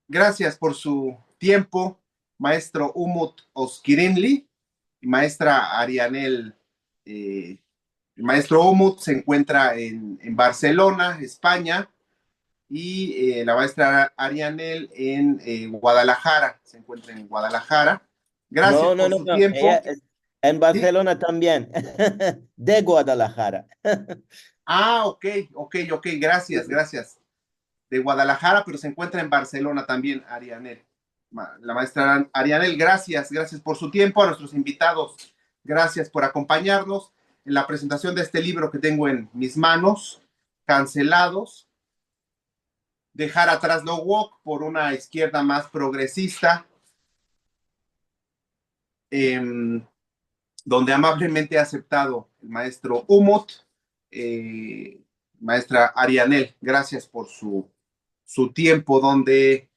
Gracias por su tiempo, maestro Umut Oskirinli y maestra Arianel. El maestro Umut se encuentra en Barcelona, España, y la maestra Arianel en Guadalajara, se encuentra en Guadalajara. Gracias No, no, por no, su no. Ella tiempo. es en Sí. Barcelona también, de Guadalajara. Ok, ok, gracias. De Guadalajara, pero se encuentra en Barcelona también, Arianel. La maestra Arianel, gracias por su tiempo, a nuestros invitados, gracias por acompañarnos en la presentación de este libro que tengo en mis manos, Cancelados, dejar atrás lo woke por una izquierda más progresista, eh, donde amablemente ha aceptado el maestro Umut, maestra Arianel, gracias por su tiempo, donde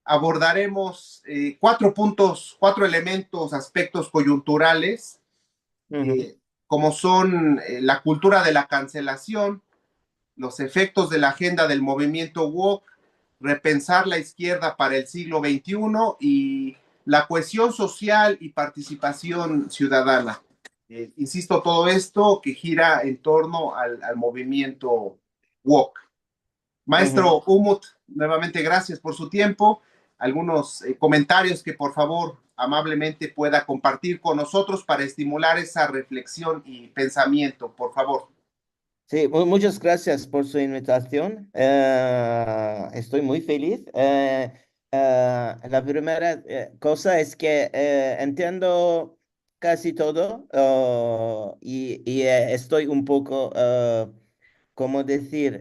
abordaremos cuatro puntos, cuatro elementos, aspectos coyunturales, Ujú. como son la cultura de la cancelación, los efectos de la agenda del movimiento woke, repensar la izquierda para el siglo XXI y la cohesión social y participación ciudadana. Insisto, todo esto que gira en torno al movimiento woke. Ujú. Maestro Umut, nuevamente gracias por su tiempo. Algunos comentarios que por favor amablemente pueda compartir con nosotros para estimular esa reflexión y pensamiento, por favor. Sí, muchas gracias por su invitación. Estoy muy feliz. La primera cosa es que entiendo casi todo y estoy un poco, ¿cómo decir?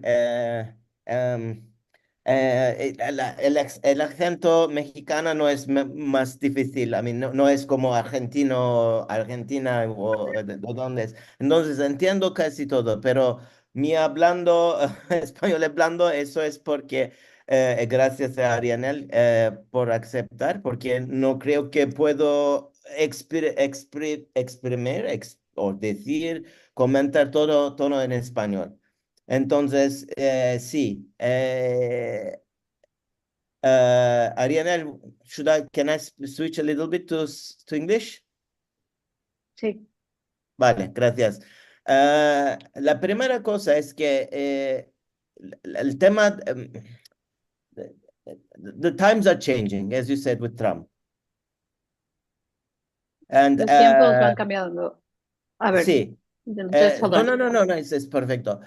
El acento mexicano no es más difícil, no, no es como argentino, Argentina o de dónde es. Entonces entiendo casi todo, pero mi hablando español hablando, eso es porque gracias a Arianel por aceptar, porque no creo que puedo exprimir o decir, comentar todo en español. Entonces, sí. Arianel, can I switch a little bit to English? Sí, Vale, gracias. La primera cosa es que el tema, the times are changing, as you said with Trump. And los tiempos van cambiando. A ver, sí, just hold no, on. no, no, no, no, es perfecto.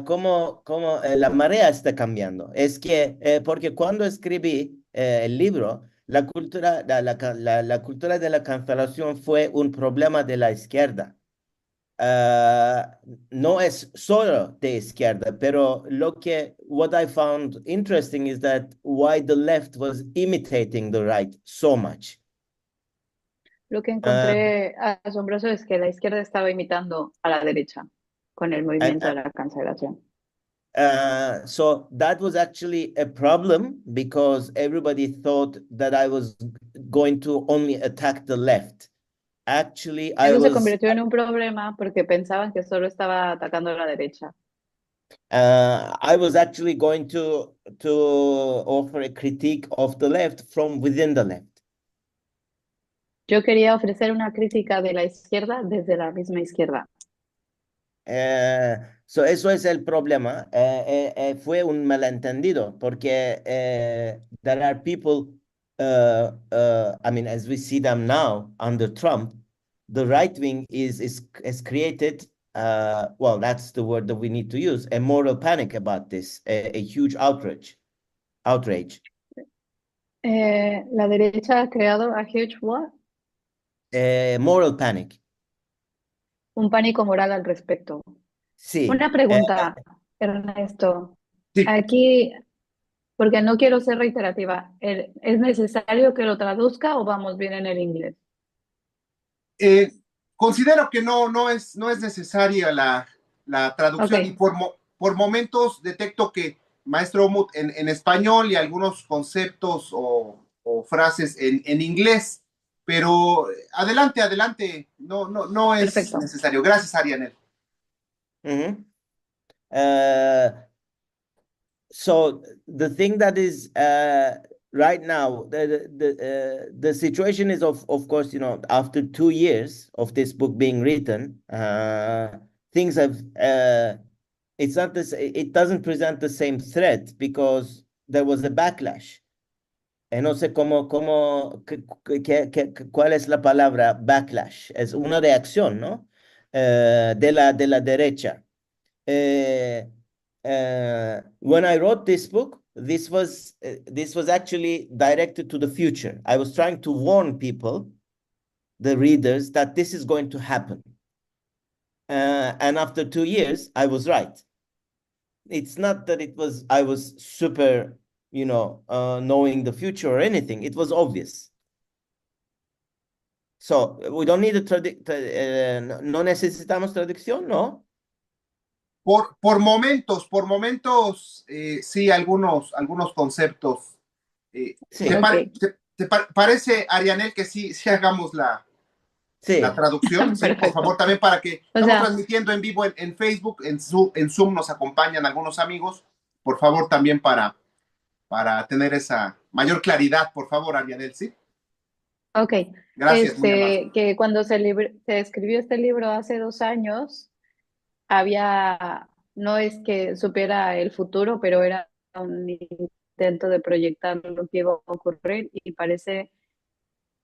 Cómo la marea está cambiando. Es que, porque cuando escribí el libro, la cultura de la cancelación fue un problema de la izquierda. Ah, no es solo de izquierda, pero what I found interesting is that why the left was imitating the right so much. Lo que Uh, encontré asombroso es que la izquierda estaba imitando a la derecha con el and movimiento de la cancelación. So that was actually a problem because everybody thought that I was going to only attack the left. Actually, Eso se convirtió en un problema porque pensaban que solo estaba atacando a la derecha. I was actually going to offer a critique of the left from within the left. Yo quería ofrecer una crítica de la izquierda desde la misma izquierda. So eso es el problema. Fue un malentendido porque there are people, I mean, as we see them now under Trump, the right wing is created, well, that's the word that we need to use, a moral panic about this, a huge outrage. La derecha ha creado a huge what? Moral panic. Un pánico moral al respecto. Sí. Una pregunta, Ernesto. Sí, Aquí, porque no quiero ser reiterativa, ¿es necesario que lo traduzca o vamos bien en el inglés? eh, considero que no es necesaria la Ok, traducción y por momentos detecto que maestro Umut en español y algunos conceptos o frases en inglés, pero adelante, no es perfecto. necesario. Gracias, Arianel. Ujú. Uh, So the thing that is right now, the situation is of course, you know, after 2 years of this book being written, things have it's not this, it doesn't present the same threat because there was a backlash. No sé cuál es la palabra backlash. Es una reacción, ¿no? De la derecha. When I wrote this book, this was actually directed to the future. I was trying to warn people, the readers, that this is going to happen. And after 2 years, I was right. It's not that I was super, you know, knowing the future or anything. It was obvious. So we don't need no necesitamos traducción, ¿no? Por momentos, sí, algunos conceptos. Sí. Ok. ¿Te parece, Arianel, que sí hagamos la Sí. traducción? Sí, por Perfecto. favor, también para que O estamos sea, transmitiendo en vivo en Facebook, en Zoom nos acompañan algunos amigos. Por favor, también para tener esa mayor claridad, por favor, Arianel, ¿sí? ok. Gracias, muy amable. Que cuando se escribió este libro hace 2 años, no es que supiera el futuro, pero era un intento de proyectar lo que iba a ocurrir y parece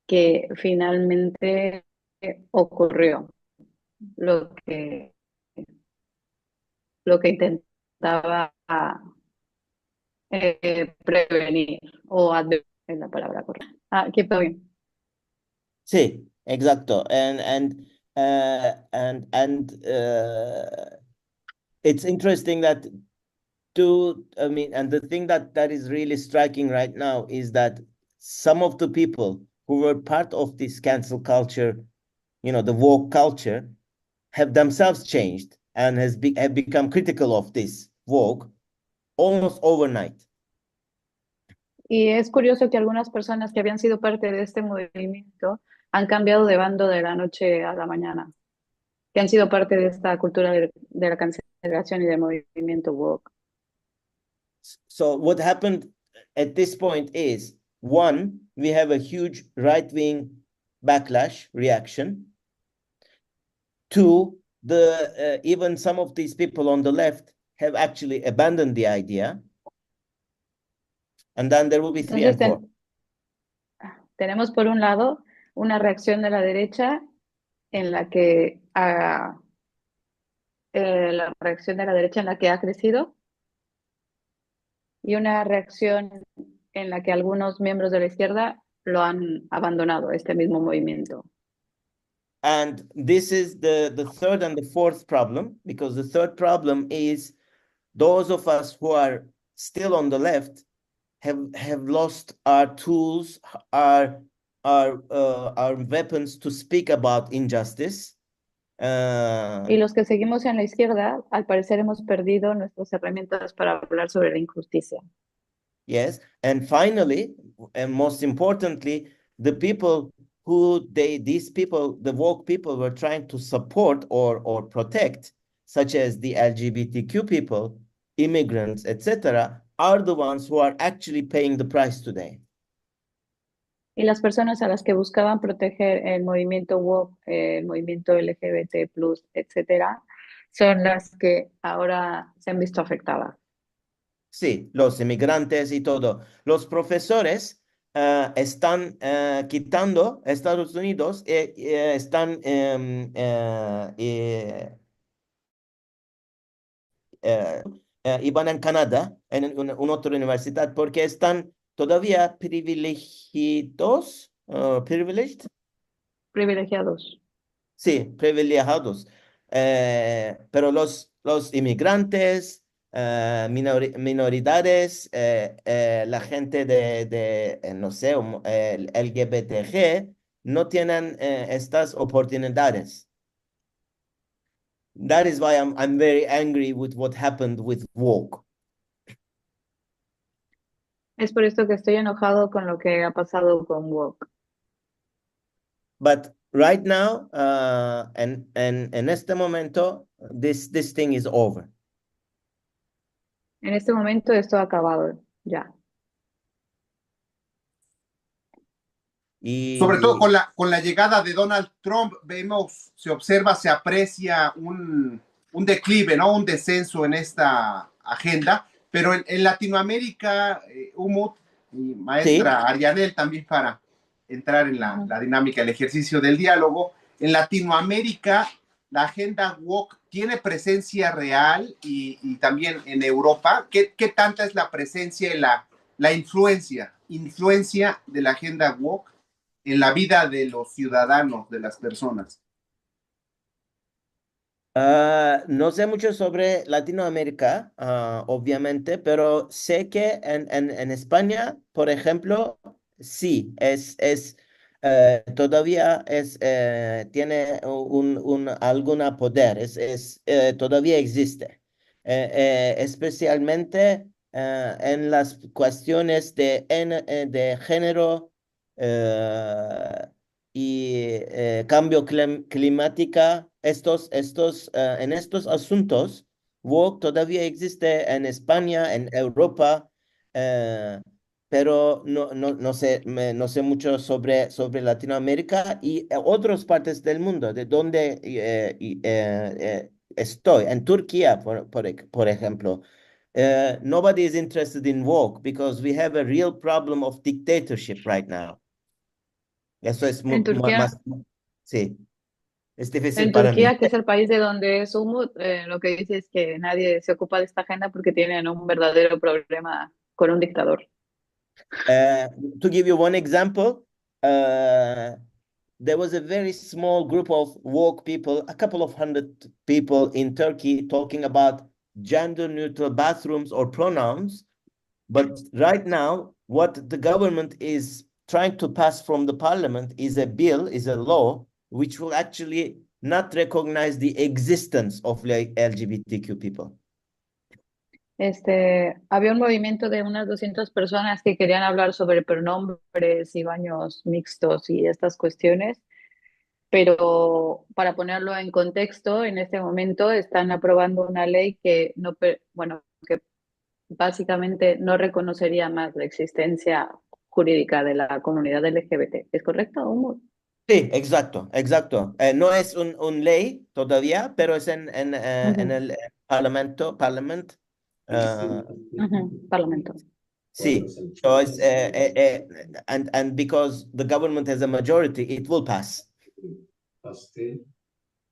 que finalmente ocurrió lo que, lo que intentaba prevenir o advertir, es la palabra correcta. Keep going. Sí, exacto. It's interesting that and the thing that is really striking right now is that some of the people who were part of this cancel culture, you know, the woke culture, have themselves changed and have become critical of this woke almost overnight. Y es curioso que algunas personas que habían sido parte de este movimiento han cambiado de bando de la noche a la mañana, que han sido parte de esta cultura de la cancelación y del movimiento woke. So what happened at this point is, one, we have a huge right-wing backlash reaction. Two, even some of these people on the left have actually abandoned the idea. And then there will be three and four. Tenemos por un lado una reacción de la derecha en la que la reacción de la derecha en la que ha crecido y una reacción en la que algunos miembros de la izquierda lo han abandonado, este mismo movimiento. And this is the third and the fourth problem, because the third problem is those of us who are still on the left have lost our tools, our weapons to speak about injustice. Y los que seguimos en la izquierda, al parecer hemos perdido nuestras herramientas para hablar sobre la injusticia. Yes, and finally, and most importantly, the people these people, the woke people, were trying to support or protect, such as the LGBTQ people, immigrants, etc., are the ones who are actually paying the price today. Y las personas a las que buscaban proteger el movimiento woke, el movimiento LGBT+, etcétera, son las que ahora se han visto afectadas. Sí, los inmigrantes y todo. Los profesores están quitando Estados Unidos, están iban en Canadá, en una otra universidad, porque están todavía privilegiados, Privilegiados. Sí, privilegiados. Pero los inmigrantes, minoridades, la gente no sé, el LGBTG, no tienen estas oportunidades. That is why I'm very angry with what happened with woke. Es por esto que estoy enojado con lo que ha pasado con woke. But right now, en este momento, this thing is over. En este momento esto ha acabado ya. Sobre todo Y con la llegada de Donald Trump, vemos, se observa, se aprecia un declive, ¿no? Un descenso en esta agenda, pero en Latinoamérica, Umut y sí, maestra Arianel, también para entrar en Ujú. la dinámica, el ejercicio del diálogo, en Latinoamérica la agenda woke tiene presencia real y también en Europa. ¿Qué tanta es la presencia y la influencia de la agenda woke en la vida de los ciudadanos, de las personas? No sé mucho sobre Latinoamérica, obviamente, pero sé que en España, por ejemplo, sí, todavía tiene alguna poder, todavía existe. Especialmente en las cuestiones de género cambio climática, en estos asuntos, woke todavía existe en España, en Europa, eh, pero no sé mucho sobre Latinoamérica y otras partes del mundo, de donde estoy, en Turquía, por ejemplo. Nobody is interested in woke because we have a real problem of dictatorship right now. Eso es En Turquía, más, sí, es difícil en para mí. Turquía, que es el país de donde es Umut, lo que dice es que nadie se ocupa de esta agenda porque tienen un verdadero problema con un dictador. Uh, to give you one example, uh, there was a very small group of woke people, a couple of hundred people in Turkey talking about gender neutral bathrooms or pronouns. But right now, what the government is trying to pass from the parliament is a bill, is a law, which will actually not recognize the existence of like LGBTQ people. Había un movimiento de unas 200 personas que querían hablar sobre pronombres y baños mixtos y estas cuestiones, pero para ponerlo en contexto, en este momento están aprobando una ley que no, bueno, que básicamente no reconocería más la existencia jurídica de la comunidad LGBT. ¿Es correcto, Umut? Sí, exacto, exacto. No es ley todavía, pero es en Ujú, el Parliament. uh, ujú, Parlamento. sí, so and because the government has a majority, it will pass.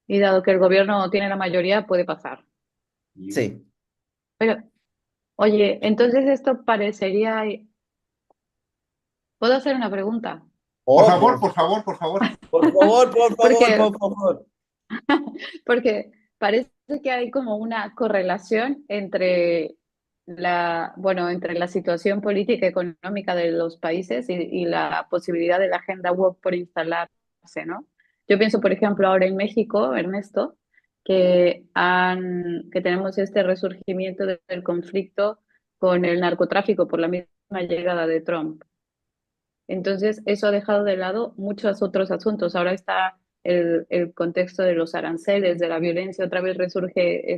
Y dado que el gobierno tiene la mayoría, puede pasar. Sí. Pero, oye, entonces esto parecería... ¿Puedo hacer una pregunta? Por Oh, favor, por favor, por favor. por favor, por favor, Porque, por favor. porque parece que hay como una correlación entre bueno, entre la situación política y económica de los países y la posibilidad de la agenda woke por instalarse, ¿no? Yo pienso, por ejemplo, ahora en México, Ernesto, que tenemos este resurgimiento del conflicto con el narcotráfico por la misma llegada de Trump. Entonces, eso ha dejado de lado muchos otros asuntos. Ahora está el contexto de los aranceles, de la violencia, otra vez resurge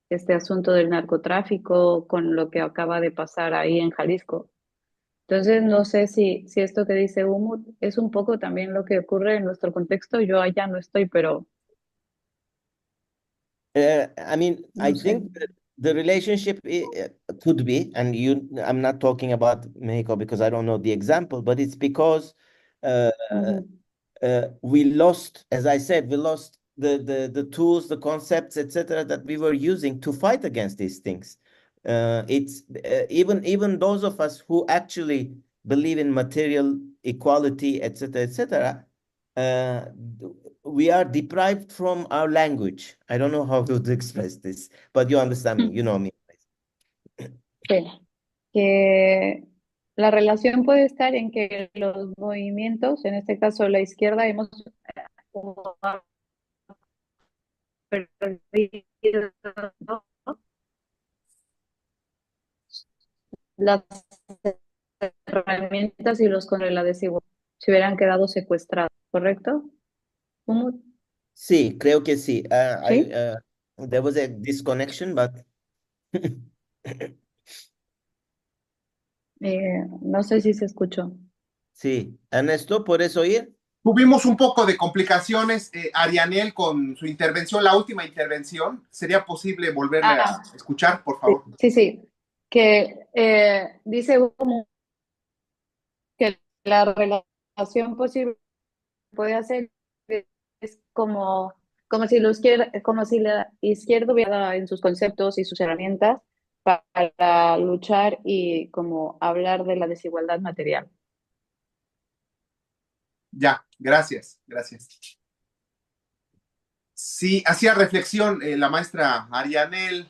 este asunto del narcotráfico con lo que acaba de pasar ahí en Jalisco. Entonces, no sé si esto que dice Umut es un poco también lo que ocurre en nuestro contexto. Yo allá no estoy, pero I mean, I no sé. think that the relationship could be, and I'm not talking about Mexico because I don't know the example, but it's because uh, Ujú. we lost, as I said, we lost the tools, the concepts, etc., that we were using to fight against these things. It's even those of us who actually believe in material equality, etc., etc., uh, we are deprived from our language. I don't know how to express this, but you understand me, you know me. Sí, que la relación puede estar en que los movimientos, en este caso la izquierda, hemos perdido las herramientas y los con la desigualdad se hubieran quedado secuestrados, ¿correcto? ¿Cómo? Sí, creo que sí. ¿Sí? There was a disconnection, but No sé si se escuchó. Sí, Ernesto, ¿puedes oír? Tuvimos un poco de complicaciones, Arianel, con su intervención, la última intervención. ¿Sería posible volverle a Ah, escuchar, por sí, favor? sí, sí. Que dice como que la relación posible puede hacer es como si como si la izquierda hubiera en sus conceptos y sus herramientas para luchar y como hablar de la desigualdad material. Ya, gracias, gracias. Sí, hacía reflexión la maestra Arianel,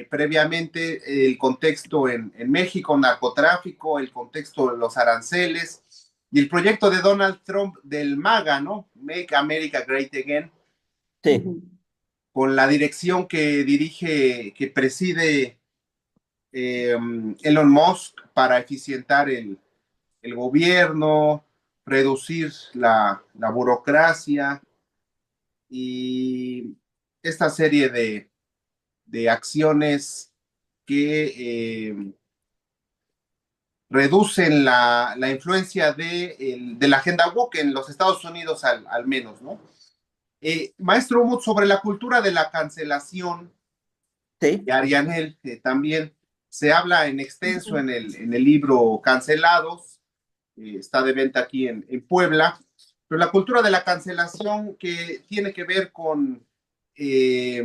previamente el contexto en México, narcotráfico, el contexto de los aranceles y el proyecto de Donald Trump del MAGA, ¿no? Make America Great Again, Sí. con la dirección que dirige, que preside Elon Musk para eficientar el gobierno, reducir la burocracia y esta serie de acciones que reducen la influencia de la agenda woke en los Estados Unidos al menos, ¿no? Maestro Umut, sobre la cultura de la cancelación, Sí. y Arianel también se habla en extenso en el libro Cancelados, está de venta aquí en Puebla, pero la cultura de la cancelación que tiene que ver con eh,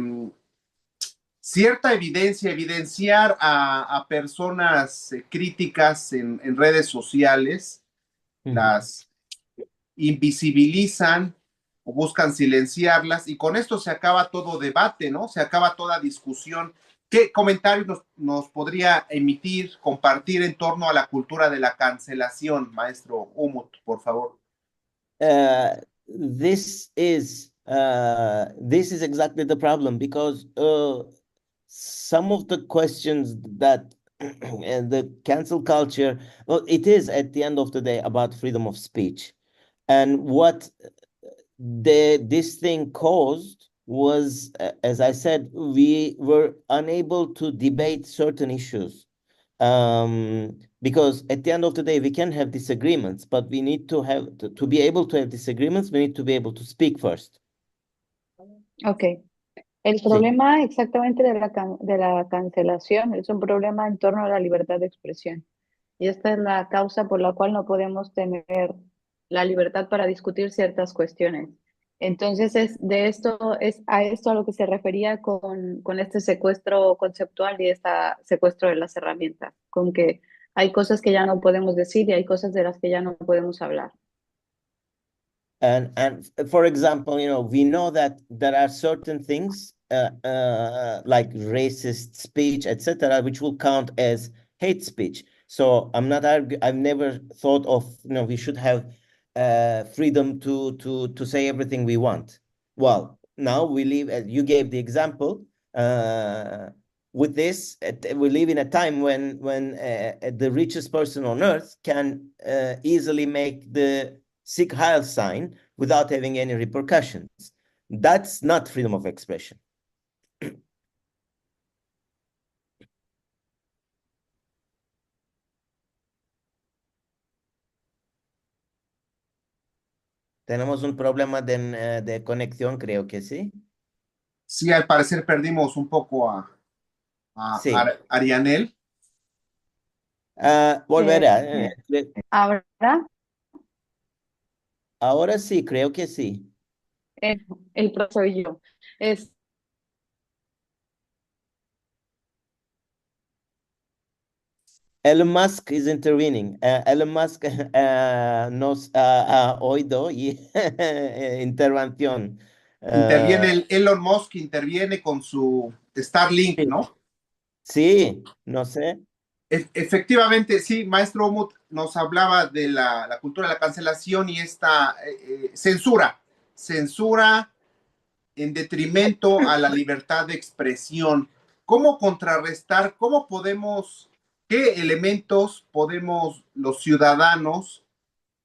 cierta evidencia, evidenciar a personas críticas en redes sociales, Ujú. las invisibilizan o buscan silenciarlas y con esto se acaba todo debate, ¿no? Se acaba toda discusión. ¿Qué comentarios nos podría emitir, compartir en torno a la cultura de la cancelación, maestro Umut, por favor? This is exactly the problem because some of the questions that and the cancel culture, well, it is at the end of the day about freedom of speech, and what this thing caused was, as I said, we were unable to debate certain issues. Because at the end of the day, we can have disagreements, but we need to have to be able to have disagreements, we need to be able to speak first. Ok. El Sí. problema exactamente de la cancelación es un problema en torno a la libertad de expresión. Y esta es la causa por la cual no podemos tener la libertad para discutir ciertas cuestiones. Entonces, es a esto a lo que se refería con este secuestro conceptual y este secuestro de las herramientas, con que hay cosas que ya no podemos decir y hay cosas de las que ya no podemos hablar. And for example, we know that there are certain things like racist speech, etc., which will count as hate speech. So I've never thought of, we should have freedom to say everything we want. Well, now we live, as you gave the example, with this, we live in a time when the richest person on earth can easily make the Sieg Heil sign without having any repercussions. That's not freedom of expression. Tenemos un problema de conexión, creo que sí. Sí, al parecer perdimos un poco a Sí. Arianel. Volverá. Ahora, Ahora sí, creo que sí. el profesor y yo. Es, Elon Musk is intervening. Elon Musk nos ha oído y intervención. Interviene Elon Musk, interviene con su Starlink, Sí, ¿no? sí, no sé. Efectivamente, sí, maestro Omut nos hablaba de la cultura de la cancelación y esta censura en detrimento a la libertad de expresión. ¿Cómo contrarrestar, cómo podemos, qué elementos podemos los ciudadanos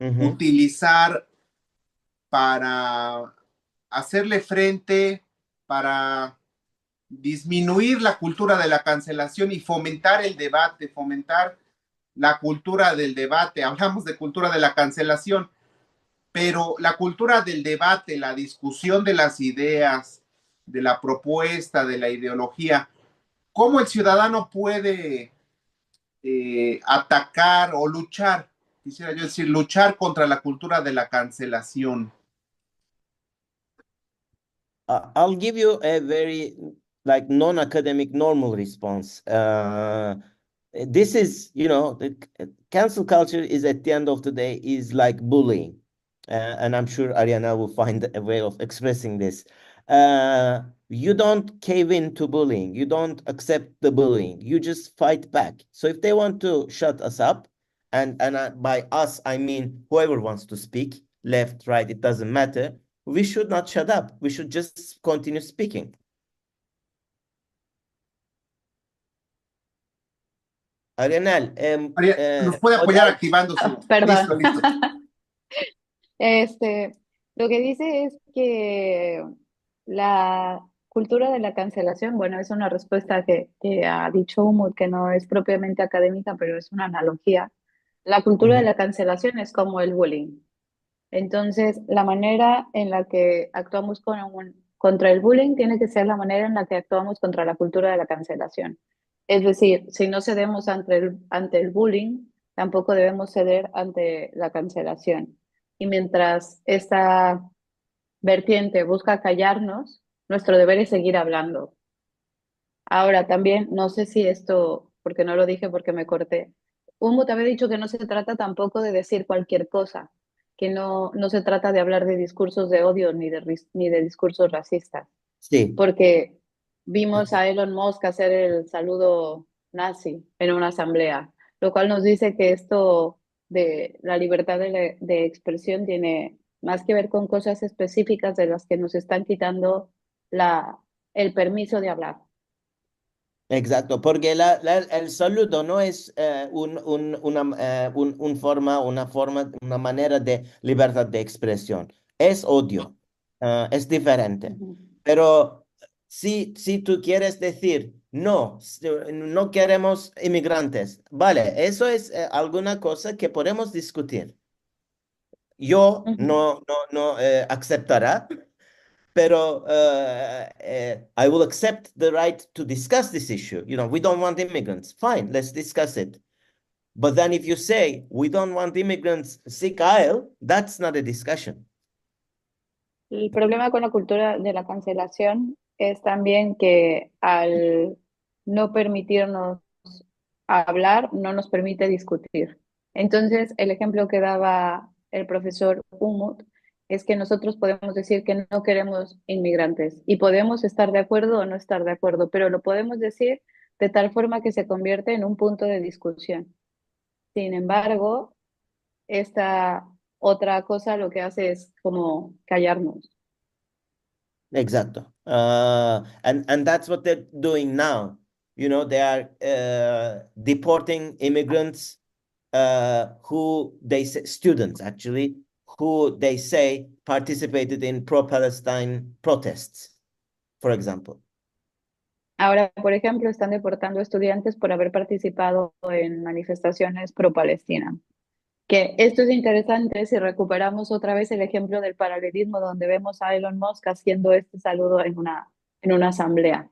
Ujú. utilizar para hacerle frente, para disminuir la cultura de la cancelación y fomentar el debate, fomentar la cultura del debate. Hablamos de cultura de la cancelación, pero la cultura del debate, la discusión de las ideas, de la propuesta, de la ideología, ¿cómo el ciudadano puede atacar o luchar, quisiera yo decir, luchar contra la cultura de la cancelación? I'll give you a very like non-academic normal response. This is, the cancel culture is at the end of the day is like bullying. And I'm sure Ariana will find a way of expressing this. You don't cave in to bullying. You don't accept the bullying. You just fight back. So if they want to shut us up, and by us, I mean whoever wants to speak, left, right, it doesn't matter, we should not shut up. We should just continue speaking. Arianel, nos puede apoyar activando su... Perdón. Listo, listo. Este, lo que dice es que la cultura de la cancelación, bueno, es una respuesta que ha dicho Umut, que no es propiamente académica, pero es una analogía. La cultura de la cancelación es como el bullying. Entonces, la manera en la que actuamos contra el bullying tiene que ser la manera en la que actuamos contra la cultura de la cancelación. Es decir, si no cedemos ante el bullying, tampoco debemos ceder ante la cancelación. Y mientras esta vertiente busca callarnos, nuestro deber es seguir hablando. Ahora, también, no sé si esto, porque no lo dije porque me corté, Umut había dicho que no se trata tampoco de decir cualquier cosa, que no se trata de hablar de discursos de odio ni de discursos racistas, Sí, porque vimos a Elon Musk hacer el saludo nazi en una asamblea, lo cual nos dice que esto de la libertad de expresión tiene más que ver con cosas específicas de las que nos están quitando el permiso de hablar. exacto, porque el saludo no es una manera de libertad de expresión, es odio, es diferente. Ujú. Pero si tú quieres decir, no, no queremos inmigrantes, vale, eso es alguna cosa que podemos discutir. Yo Ujú. no aceptará, pero I will accept the right to discuss this issue. We don't want immigrants. Fine, let's discuss it. But then if you say we don't want immigrants, sick Kyle, that's not a discussion. El problema con la cultura de la cancelación es también que al no permitirnos hablar, no nos permite discutir. Entonces, el ejemplo que daba el profesor Umut es que nosotros podemos decir que no queremos inmigrantes y podemos estar de acuerdo o no estar de acuerdo, pero lo podemos decir de tal forma que se convierte en un punto de discusión. Sin embargo, esta otra cosa lo que hace es como callarnos. Exacto. And that's what they're doing now. They are deporting immigrants who they say, students actually, who they say participated in pro-Palestine protests, for example. Ahora, por ejemplo, están deportando estudiantes por haber participado en manifestaciones pro-Palestina. Que esto es interesante si recuperamos otra vez el ejemplo del paralelismo donde vemos a Elon Musk haciendo este saludo en una asamblea.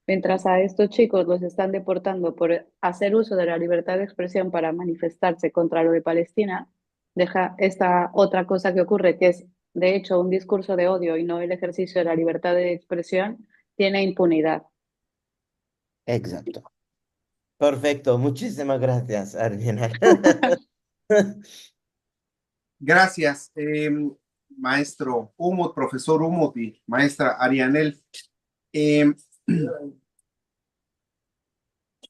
Mientras a estos chicos los están deportando por hacer uso de la libertad de expresión para manifestarse contra lo de Palestina, deja esta otra cosa que ocurre, que es de hecho un discurso de odio y no el ejercicio de la libertad de expresión, tiene impunidad. Exacto. Perfecto. Muchísimas gracias, Arviena. Gracias, maestro Umut, profesor Umut y maestra Arianel. Eh,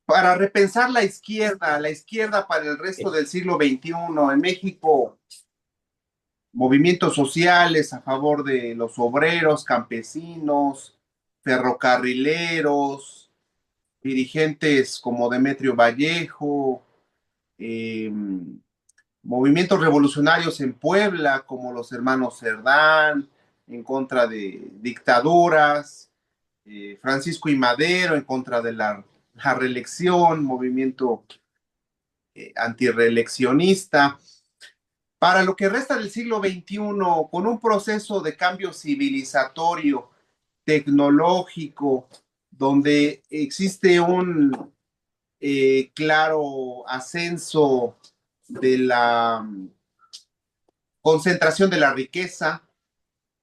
para repensar la izquierda para el resto del siglo XXI en México, movimientos sociales a favor de los obreros, campesinos, ferrocarrileros, dirigentes como Demetrio Vallejo, eh, movimientos revolucionarios en Puebla como los hermanos Cerdán, en contra de dictaduras, Francisco I. Madero en contra de la reelección, movimiento antireeleccionista. Para lo que resta del siglo XXI, con un proceso de cambio civilizatorio, tecnológico, donde existe un claro ascenso de la concentración de la riqueza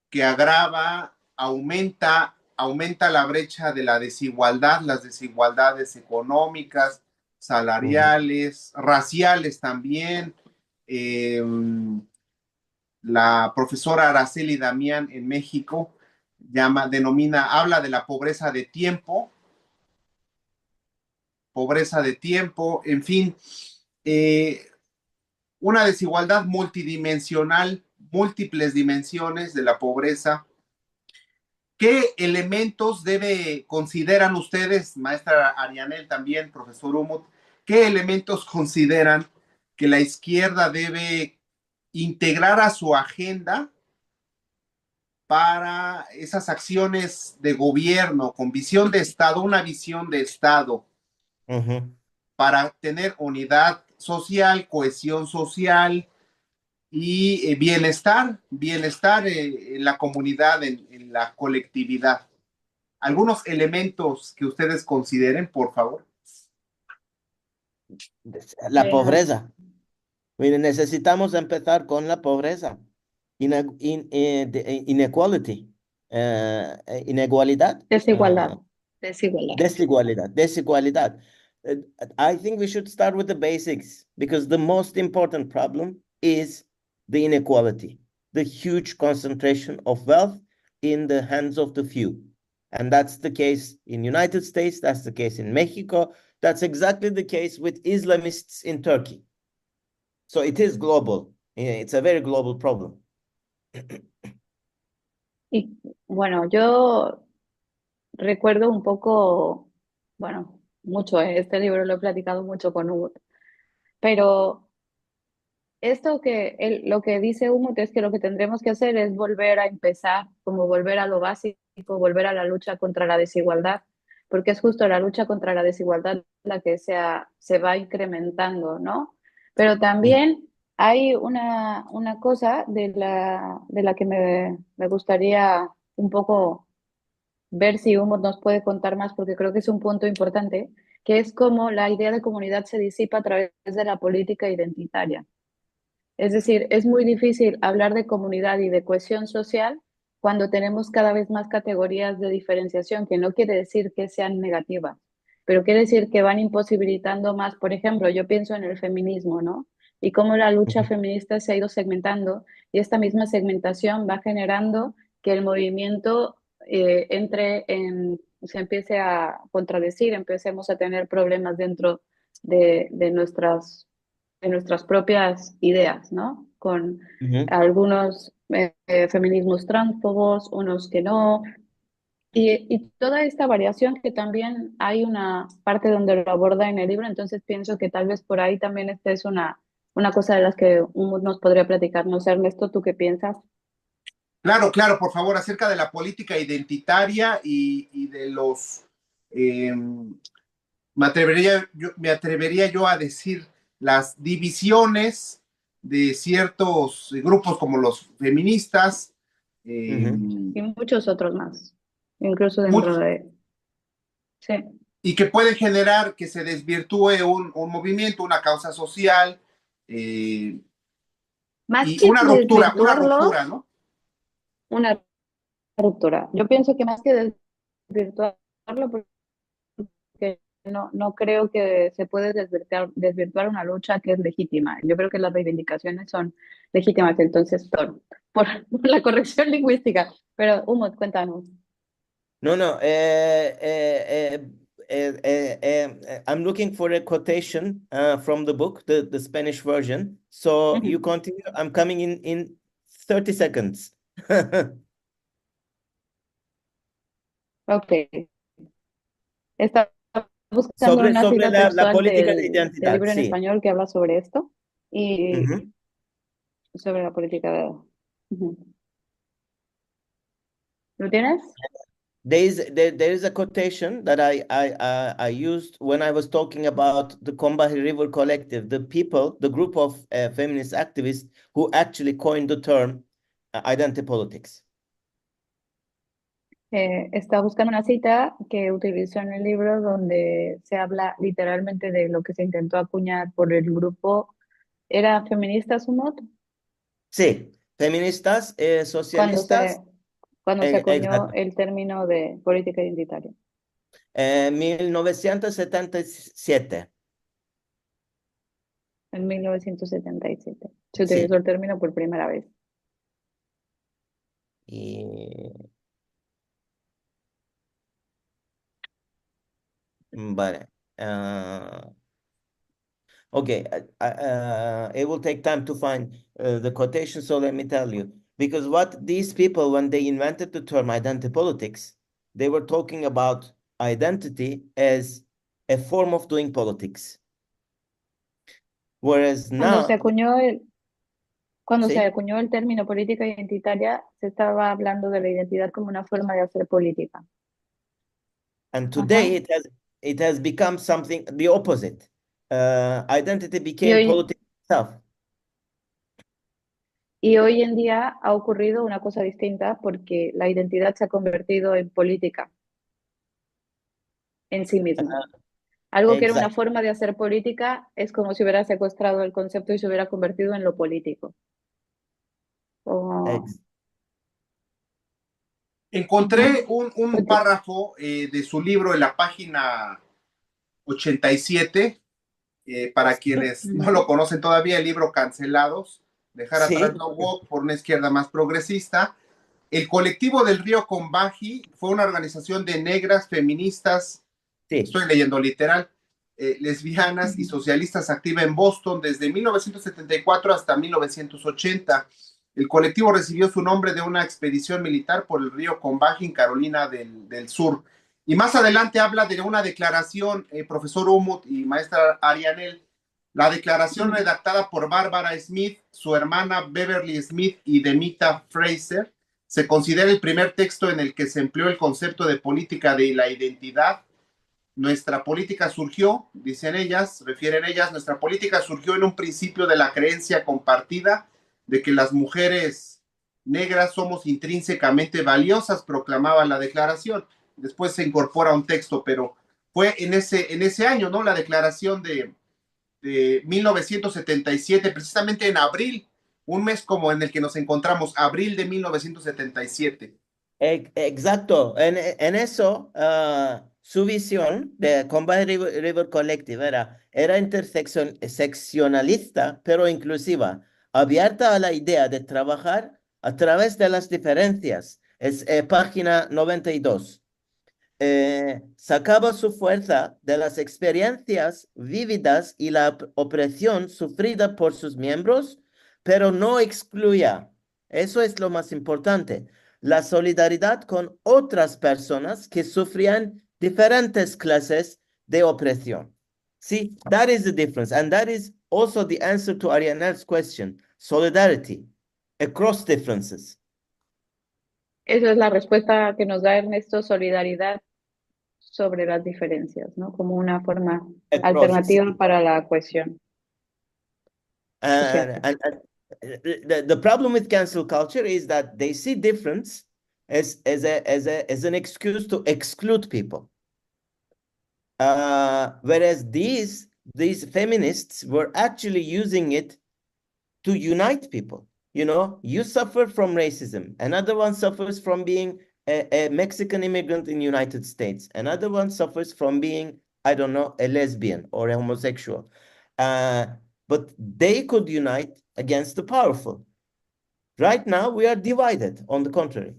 que agrava, aumenta la brecha de la desigualdad, las desigualdades económicas, salariales, raciales también. La profesora Araceli Damián en México habla de la pobreza de tiempo, en fin, una desigualdad multidimensional, múltiples dimensiones de la pobreza. ¿Qué elementos consideran ustedes, maestra Arianel también, profesor Umut, qué elementos consideran que la izquierda debe integrar a su agenda para esas acciones de gobierno con visión de Estado, una visión de Estado, para tener unidad social, cohesión social y bienestar en la comunidad, en la colectividad? Algunos elementos que ustedes consideren, por favor. La pobreza. Mire, necesitamos empezar con la pobreza. Inequality. Inigualdad. Desigualdad. Desigualdad. Desigualdad. I think we should start with the basics because the most important problem is the inequality, the huge concentration of wealth in the hands of the few. And that's the case in United States, that's the case in Mexico, that's exactly the case with Islamists in Turkey. So it is global. It's a very global problem. Y bueno, yo recuerdo un poco, bueno, mucho, este libro lo he platicado mucho con Hugo, pero lo que dice Umut es que lo que tendremos que hacer es volver a empezar, como volver a lo básico, volver a la lucha contra la desigualdad, porque es justo la lucha contra la desigualdad la que se va incrementando, ¿no? Pero también hay una cosa de la que me gustaría un poco ver si Umut nos puede contar más, porque creo que es un punto importante, que es cómo la idea de comunidad se disipa a través de la política identitaria. Es decir, es muy difícil hablar de comunidad y de cohesión social cuando tenemos cada vez más categorías de diferenciación, que no quiere decir que sean negativas, pero quiere decir que van imposibilitando más. Por ejemplo, yo pienso en el feminismo, ¿no? Y cómo la lucha feminista se ha ido segmentando y esta misma segmentación va generando que el movimiento se empiece a contradecir, empecemos a tener problemas dentro de nuestras propias ideas, ¿no? Con algunos feminismos transfobos, unos que no. Y toda esta variación que también hay una parte donde lo aborda en el libro, entonces pienso que tal vez por ahí también esta es una cosa de las que nos podría platicar. No sé, Ernesto, ¿tú qué piensas? Claro, claro, por favor, acerca de la política identitaria y de los, me atrevería yo a decir, las divisiones de ciertos grupos como los feministas. Y muchos otros más, incluso dentro de... Sí. Y que puede generar que se desvirtúe un movimiento, una causa social, Más y que una ruptura, ¿no? Una ruptura. Yo pienso que más que desvirtuarlo, porque no creo que se puede desvirtuar una lucha que es legítima. Yo creo que las reivindicaciones son legítimas, entonces, por la corrección lingüística. Pero, Umut, cuéntanos. No. I'm looking for a quotation from the book, the Spanish version. So you continue. I'm coming in 30 seconds. Ok. Está buscando una sobre cita la textual política de del identidad, libro en sí. español que habla sobre esto y sobre la política de... ¿Lo tienes? there is a quotation that I used when I was talking about the Combahee River Collective, the group of feminist activists who actually coined the term identity politics. Está buscando una cita que utilizó en el libro donde se habla literalmente de lo que se intentó acuñar por el grupo. ¿Era feminista Sumot? Sí, feministas, Cuando socialistas, cuando se acuñó exacto. el término de política identitaria. 1977. En 1977 se Sí. utilizó el término por primera vez. Y vale. Okay, it will take time to find the quotation, so let me tell you. Because what these people, when they invented the term identity politics, they were talking about identity as a form of doing politics. Whereas Cuando se now, acuñó cuando se ¿sí? acuñó el término política identitaria, se estaba hablando de la identidad como una forma de hacer política. And Ajá. today it has become something the opposite. Identity Y became politics itself. Y hoy en día ha ocurrido una cosa distinta porque la identidad se ha convertido en política en sí misma. Algo que era una Exactly. forma de hacer política es como si hubiera secuestrado el concepto y se hubiera convertido en lo político. Como- Encontré un Oye, párrafo de su libro en la página 87, para quienes no lo conocen todavía, el libro Cancelados, Dejar atrás Sí, lo woke por una izquierda más progresista. El colectivo del río Combahee fue una organización de negras feministas, sí. estoy leyendo literal, lesbianas y socialistas activa en Boston desde 1974 hasta 1980. El colectivo recibió su nombre de una expedición militar por el río Combahee en Carolina del Sur. Y más adelante habla de una declaración, profesor Umut y maestra Arianel, la declaración redactada por Barbara Smith, su hermana Beverly Smith y Demita Fraser, se considera el primer texto en el que se empleó el concepto de política de la identidad. Nuestra política surgió, refieren ellas, nuestra política surgió en un principio de la creencia compartida de que las mujeres negras somos intrínsecamente valiosas, proclamaba la declaración. Después se incorpora un texto, pero fue en ese año, ¿no? La declaración de 1977, precisamente en abril, un mes como en el que nos encontramos, abril de 1977. Exacto. En eso, su visión de Combahee River Collective era interseccionalista, pero inclusiva, abierta a la idea de trabajar a través de las diferencias. Es página 92. Sacaba su fuerza de las experiencias vívidas y la opresión sufrida por sus miembros, pero no excluía. Eso es lo más importante. La solidaridad con otras personas que sufrían diferentes clases de opresión. See, that is the difference. And that is also the answer to Arianel's question. Solidarity across differences. esa es la respuesta que nos da Ernesto, solidaridad sobre las diferencias, ¿no? Como una forma Across, alternativa para la cohesión social. and the problem with cancel culture is that they see difference as an excuse to exclude people. Whereas these feminists were actually using it to unite people. You know, you suffer from racism. Another one suffers from being a Mexican immigrant in the United States. Another one suffers from being, I don't know, a lesbian or a homosexual. But they could unite against the powerful. Right now, we are divided, on the contrary.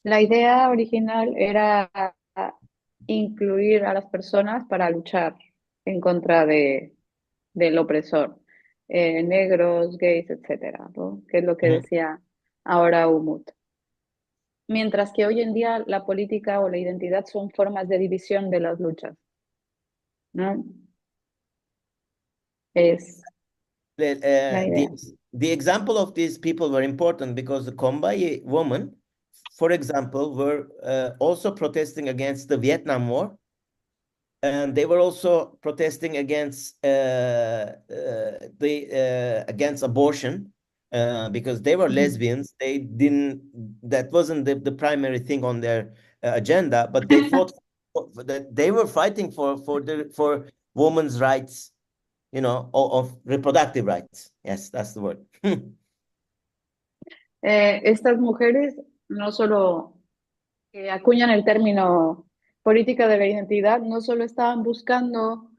La idea original era incluir a las personas para luchar en contra del opresor, negros, gays, etcétera, ¿no? Que es lo que decía ahora Umut. Mientras que hoy en día la política o la identidad son formas de división de las luchas, ¿no? Es la idea. The example of these people were important because the Combahee woman for example, were also protesting against the Vietnam War. And they were also protesting against against abortion because they were lesbians. They didn't. That wasn't the primary thing on their agenda, but they fought. They were fighting for women's rights, you know, of reproductive rights. Yes, that's the word. Estas mujeres no solo acuñan el término política de la identidad, no solo estaban buscando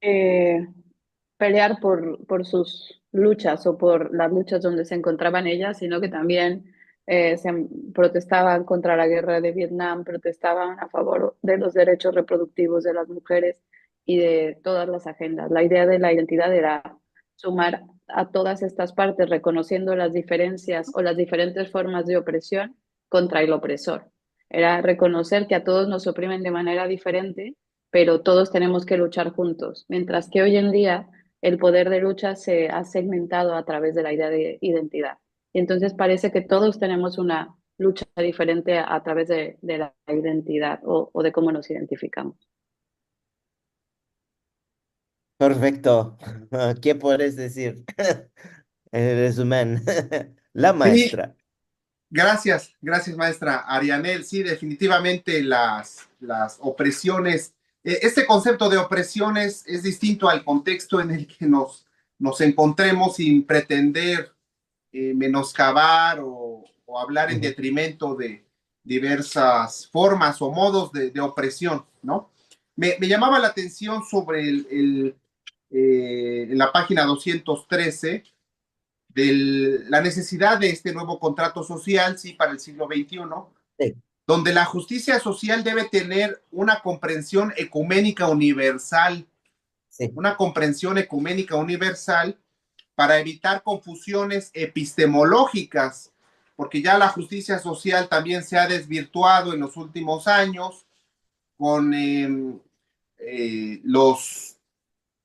pelear por sus luchas o por las luchas donde se encontraban ellas, sino que también protestaban contra la guerra de Vietnam, protestaban a favor de los derechos reproductivos de las mujeres y de todas las agendas. La idea de la identidad era sumar a todas estas partes, reconociendo las diferencias o las diferentes formas de opresión contra el opresor. Era reconocer que a todos nos oprimen de manera diferente, pero todos tenemos que luchar juntos. Mientras que hoy en día el poder de lucha se ha segmentado a través de la idea de identidad. Y entonces parece que todos tenemos una lucha diferente a través de la identidad o de cómo nos identificamos. Perfecto. ¿Qué puedes decir? En resumen, la Sí, maestra. gracias, gracias, maestra Arianel. Sí, definitivamente las opresiones, este concepto de opresiones es distinto al contexto en el que nos encontremos sin pretender menoscabar o hablar en detrimento de diversas formas o modos de opresión, ¿no? Me llamaba la atención sobre en la página 213 de la necesidad de este nuevo contrato social, sí, para el siglo XXI, Sí. donde la justicia social debe tener una comprensión ecuménica universal, Sí. una comprensión ecuménica universal para evitar confusiones epistemológicas, porque ya la justicia social también se ha desvirtuado en los últimos años con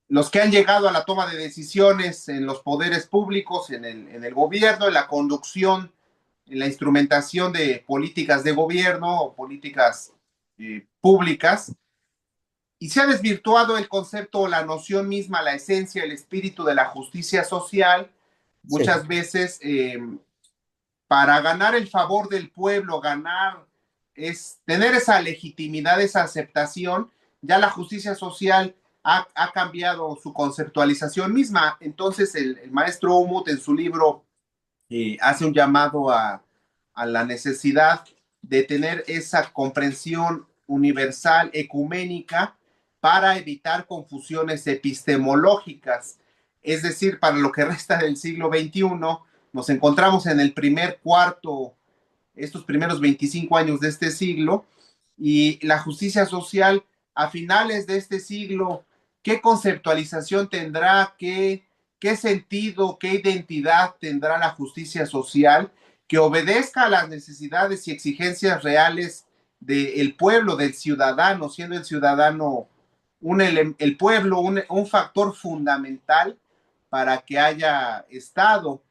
los que han llegado a la toma de decisiones en los poderes públicos, en el gobierno, en la conducción, en la instrumentación de políticas de gobierno o políticas públicas, y se ha desvirtuado el concepto, la noción misma, la esencia, el espíritu de la justicia social, muchas Sí. veces para ganar el favor del pueblo, tener esa legitimidad, esa aceptación, ya la justicia social ha cambiado su conceptualización misma. Entonces el maestro Umut en su libro hace un llamado a la necesidad de tener esa comprensión universal, ecuménica, para evitar confusiones epistemológicas. Es decir, para lo que resta del siglo XXI, nos encontramos en el primer cuarto, estos primeros 25 años de este siglo, y la justicia social a finales de este siglo, ¿qué conceptualización tendrá? ¿Qué sentido, qué identidad tendrá la justicia social que obedezca a las necesidades y exigencias reales del pueblo, del ciudadano, siendo el ciudadano el pueblo un factor fundamental para que haya Estado?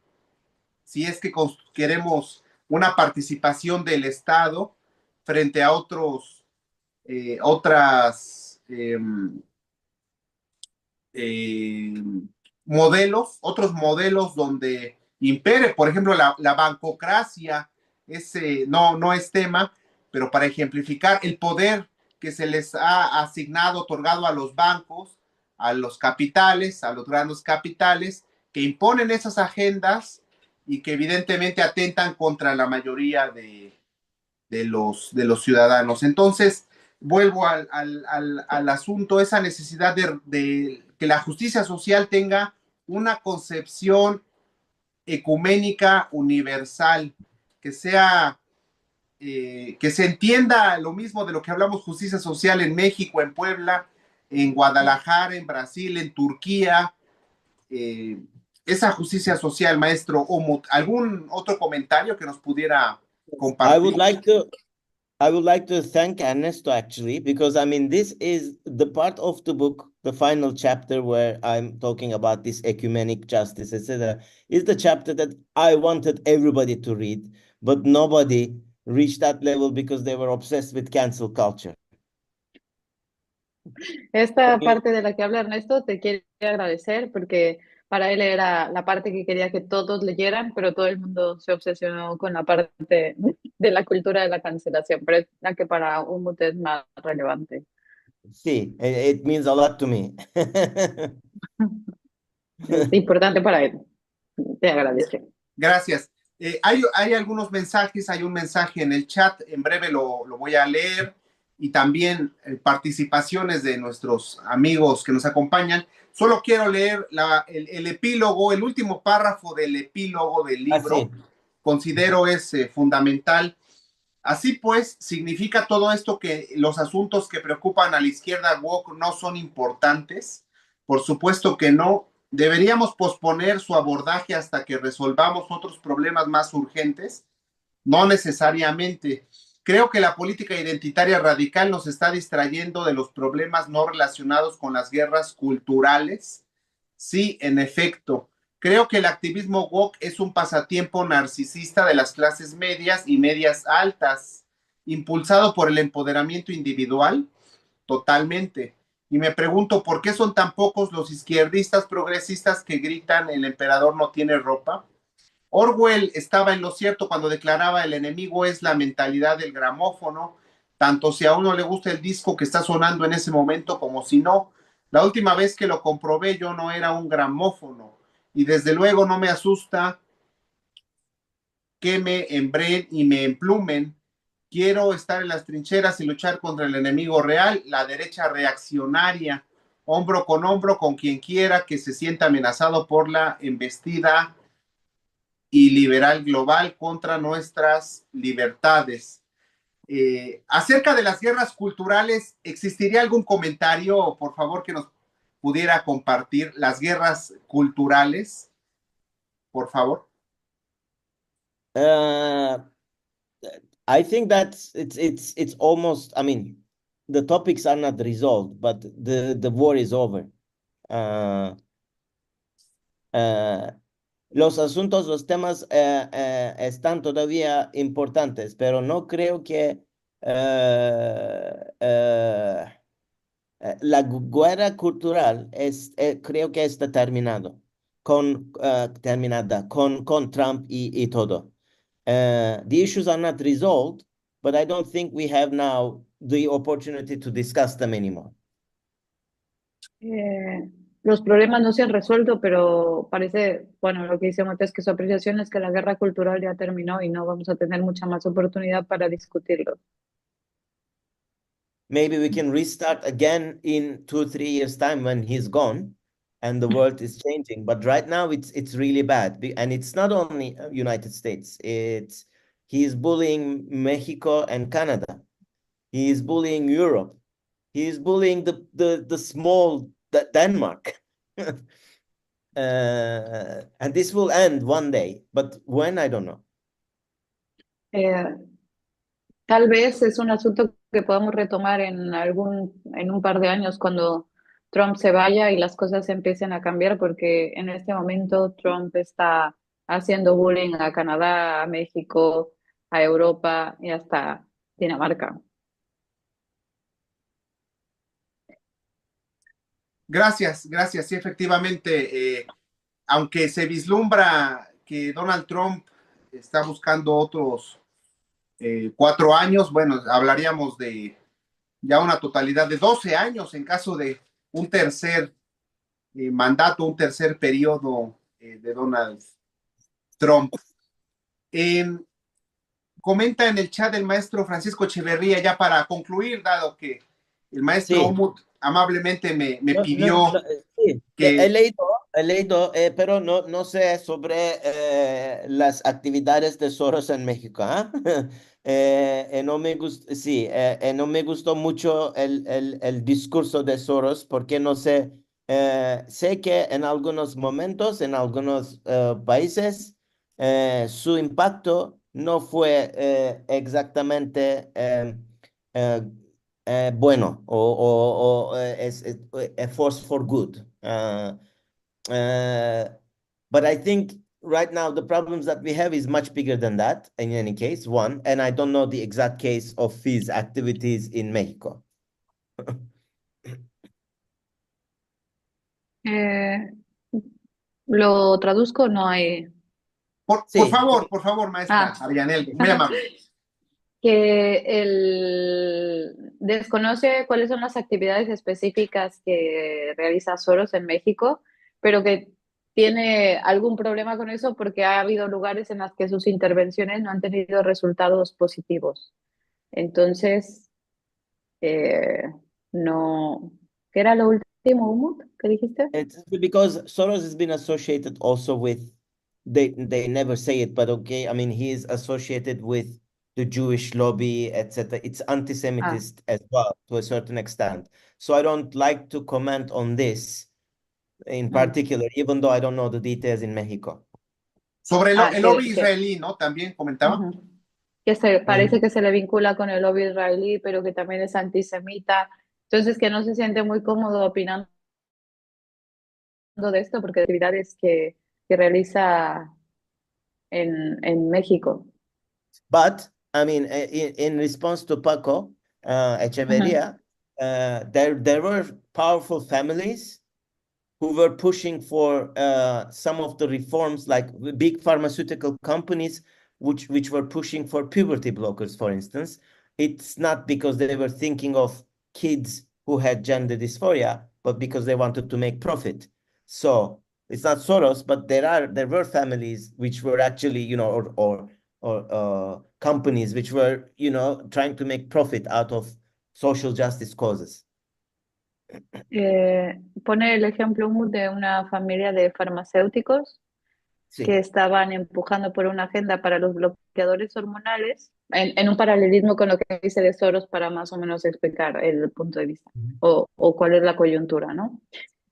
Si es que queremos una participación del Estado frente a otras otros modelos donde impere, por ejemplo, la bancocracia, no es tema, pero para ejemplificar el poder que se les ha asignado, otorgado a los bancos, a los capitales, a los grandes capitales, que imponen esas agendas y que evidentemente atentan contra la mayoría de los ciudadanos. Entonces, vuelvo al asunto, esa necesidad de que la justicia social tenga una concepción ecuménica universal, que sea, que se entienda lo mismo de lo que hablamos justicia social en México, en Puebla, en Guadalajara, en Brasil, en Turquía, esa justicia social, maestro Umut. ¿Algún otro comentario que nos pudiera compartir? I would like to thank Ernesto actually, because I mean, this is the part of the book, the final chapter where I'm talking about this ecumenic justice, etc. is the chapter that I wanted everybody to read, but nobody reached that level because they were obsessed with cancel culture. Esta parte de la que habla Ernesto te quiere agradecer porque para él era la parte que quería que todos leyeran, pero todo el mundo se obsesionó con la parte de la cultura de la cancelación, pero es la que para Umut es más relevante. Sí, it means a lot to me. Es importante para él. Te agradece. Gracias. Hay algunos mensajes, hay un mensaje en el chat, en breve lo voy a leer, y también participaciones de nuestros amigos que nos acompañan. Solo quiero leer el epílogo, el último párrafo del epílogo del libro. Sí. Considero es fundamental. Así pues, significa todo esto que los asuntos que preocupan a la izquierda woke no son importantes. Por supuesto que no. Deberíamos posponer su abordaje hasta que resolvamos otros problemas más urgentes. No necesariamente. Creo que la política identitaria radical nos está distrayendo de los problemas no relacionados con las guerras culturales. Sí, en efecto. Creo que el activismo woke es un pasatiempo narcisista de las clases medias y medias altas, impulsado por el empoderamiento individual, totalmente. Y me pregunto por qué son tan pocos los izquierdistas progresistas que gritan el emperador no tiene ropa. Orwell estaba en lo cierto cuando declaraba el enemigo es la mentalidad del gramófono, tanto si a uno le gusta el disco que está sonando en ese momento como si no. La última vez que lo comprobé yo no era un gramófono y desde luego no me asusta que me embren y me emplumen. Quiero estar en las trincheras y luchar contra el enemigo real, la derecha reaccionaria, hombro con hombro con quien quiera que se sienta amenazado por la embestida y liberal global contra nuestras libertades. Acerca de las guerras culturales, ¿existiría algún comentario, por favor, que nos pudiera compartir? Las guerras culturales, por favor. I think that it's almost, I mean, the topics are not resolved, but the war is over. Los asuntos, los temas están todavía importantes, pero no creo que la guerra cultural creo que está terminada con Trump y todo. The issues are not resolved, but I don't think we have now the opportunity to discuss them anymore. Los problemas no se han resuelto, pero parece, bueno, lo que dice Montes, que su apreciación es que la guerra cultural ya terminó y no vamos a tener mucha más oportunidad para discutirlo. Maybe we can restart again in 2-3 years time when he's gone and the world is changing. But right now it's really bad. And it's not only United States. He's bullying Mexico and Canada. He's bullying Europe. He's bullying the small Denmark. And this will end one day. But when, I don't know. Tal vez es un asunto que podamos retomar en un par de años cuando Trump se vaya y las cosas empiecen a cambiar, porque en este momento Trump está haciendo bullying a Canadá, a México, a Europa y hasta Dinamarca. Gracias, gracias. Sí, efectivamente, aunque se vislumbra que Donald Trump está buscando otros 4 años, bueno, hablaríamos de ya una totalidad de 12 años en caso de un tercer mandato, un tercer periodo de Donald Trump. Comenta en el chat el maestro Francisco Echeverría, ya para concluir, dado que el maestro Umut amablemente me pidió sí. que... He leído, pero no sé sobre las actividades de Soros en México. No me gustó, sí, no me gustó mucho el discurso de Soros porque no sé, sé que en algunos momentos, en algunos países, su impacto no fue exactamente bueno o es a force for good. But I think right now the problems that we have is much bigger than that in any case, one, and I don't know the exact case of his activities in Mexico. Eh, ¿Lo traduzco? No hay. Por Sí, favor, maestra Ah, Arianel, muy amable. que él desconoce cuáles son las actividades específicas que realiza Soros en México, pero que tiene algún problema con eso porque ha habido lugares en los que sus intervenciones no han tenido resultados positivos. Entonces, eh, no. ¿Qué era lo último, Umut, que dijiste? it's because Soros has been associated also with, they never say it, but okay, I mean, he is associated with the Jewish lobby, etc. It's Ah, anti-Semitist as well, to a certain extent. So I don't like to comment on this in particular, even though I don't know the details in Mexico. Sobre el lobby que, israelí, ¿no? También comentaba. ujú. Que parece que se le vincula con el lobby israelí, pero que también es antisemita. Entonces, que no se siente muy cómodo opinando de esto porque actividades que realiza en México. But I mean, in response to Paco Ujú. Echeverria, there were powerful families who were pushing for some of the reforms, like big pharmaceutical companies, which were pushing for puberty blockers, for instance. It's not because they were thinking of kids who had gender dysphoria, but because they wanted to make profit. So it's not Soros, but there were families which were actually, you know, or companies which were, you know, trying to make profit out of social justice causes. Pone el ejemplo de una familia de farmacéuticos que Sí. estaban empujando por una agenda para los bloqueadores hormonales, en un paralelismo con lo que dice de Soros para más o menos explicar el punto de vista o cuál es la coyuntura, ¿no?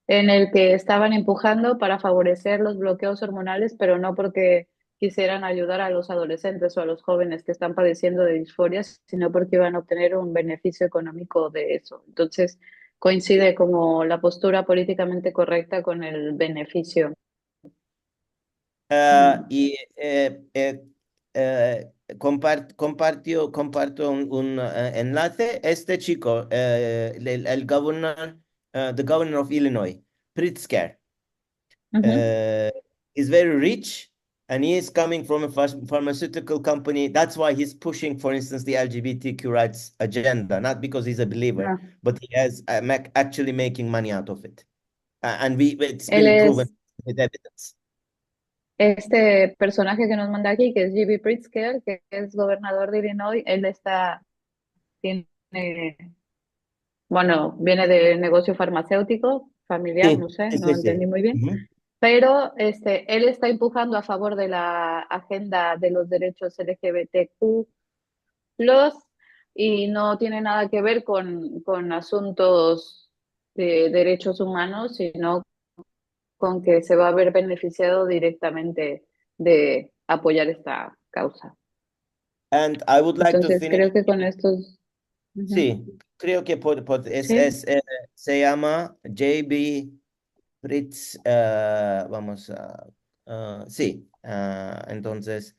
En el que estaban empujando para favorecer los bloqueos hormonales, pero no porque quisieran ayudar a los adolescentes o a los jóvenes que están padeciendo de disforias, sino porque iban a obtener un beneficio económico de eso. Entonces, coincide como la postura políticamente correcta con el beneficio. Y comparto un enlace. Este chico, el governor, the governor of Illinois, Pritzker, is very rich and he is coming from a pharmaceutical company. That's why he's pushing, for instance, the LGBTQ rights agenda, not because he's a believer, Ah, but he has actually making money out of it. And it's él been proven es with evidence. este personaje que nos manda aquí, que es J.B. Pritzker, que es gobernador de Illinois. Tiene, bueno, viene de negocio farmacéutico, familiar, Sí, no sé, sí, no sí, entendí sí. muy bien. Ujú. Pero él está empujando a favor de la agenda de los derechos LGBTQ+, y no tiene nada que ver con asuntos de derechos humanos, sino con que se va a ver beneficiado directamente de apoyar esta causa. And I would like to Entonces, finish. creo que con estos... Ujú. Sí, creo que Sí, se llama JB Fritz. Vamos a. Sí, entonces.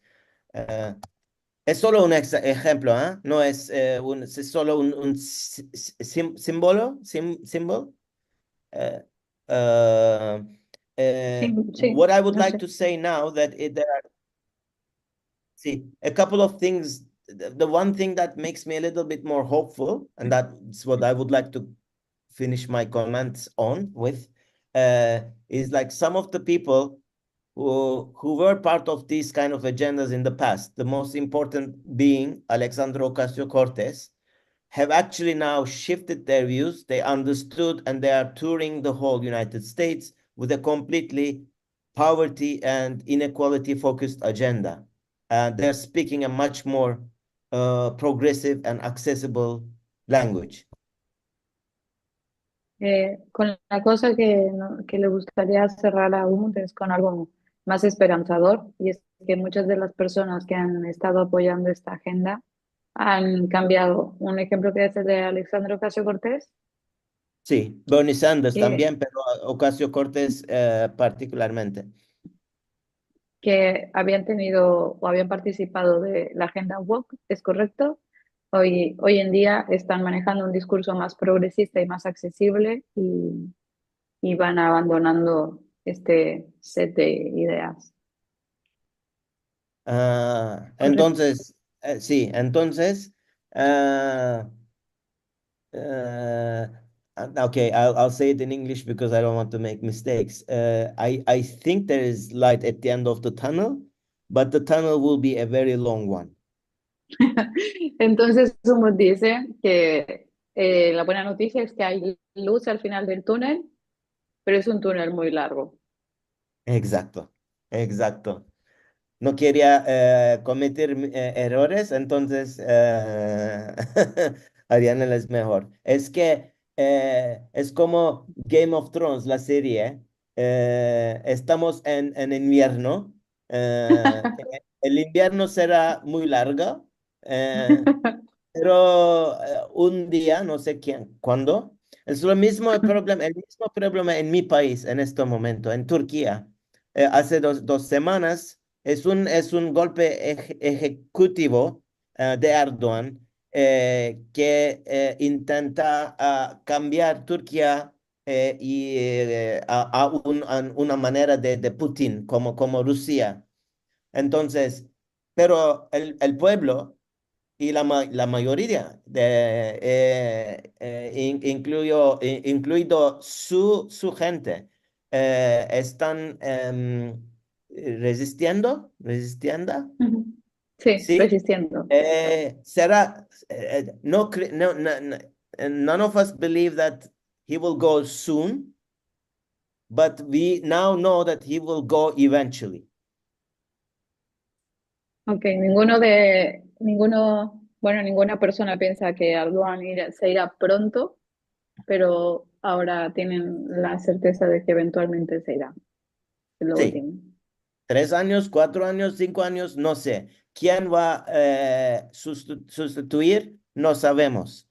Es solo un ejemplo, ¿ah? No es, es solo un símbolo. Symbol. Uh, uh, sí, sí, what I would no like sé. to say now that there are, see, a couple of things. The one thing that makes me a little bit more hopeful, and that's what I would like to finish my comments on with, is like some of the people who were part of these kind of agendas in the past, the most important being Alexandra Ocasio-Cortez, have actually now shifted their views. They understood and they are touring the whole United States with a completely poverty and inequality focused agenda. They're speaking a much more progressive and accessible language. Con la cosa que le gustaría cerrar a Umut es con algo más esperanzador, y es que muchas de las personas que han estado apoyando esta agenda han cambiado. Un ejemplo que es el de Alexandra Ocasio-Cortez, Sí, Bernie Sanders que también, pero Ocasio-Cortez particularmente. que habían tenido o habían participado de la agenda woke, ¿es correcto? Hoy en día están manejando un discurso más progresista y más accesible y van abandonando este set de ideas, ¿correcto? Entonces, sí, entonces, ah, uh, okay, I'll say it in English because I don't want to make mistakes. I think there is light at the end of the tunnel, but the tunnel will be a very long one. Entonces, Sumut dice que la buena noticia es que hay luz al final del túnel, pero es un túnel muy largo. Exacto, exacto. No quería cometer errores, entonces Ariana es mejor. Es que es como Game of Thrones, la serie. Estamos en invierno. eh, el invierno será muy largo, eh, pero un día, no sé quién, cuándo. Es lo mismo el mismo problema en mi país en este momento, en Turquía. Hace dos semanas es un golpe ejecutivo de Erdogan que intenta cambiar Turquía a una manera de Putin, como Rusia. Entonces, pero el pueblo y la mayoría incluido su gente, están resistiendo, Ujú. Sí, ¿sí? resistiendo. None of us believe that he will go soon, but we now know that he will go eventually. Ok, bueno, ninguna persona piensa que Erdogan se irá pronto, pero ahora tienen la certeza de que eventualmente se irá. Es lo Sí, último. 3 años, 4 años, 5 años, no sé. ¿Quién va a sustituir? No sabemos.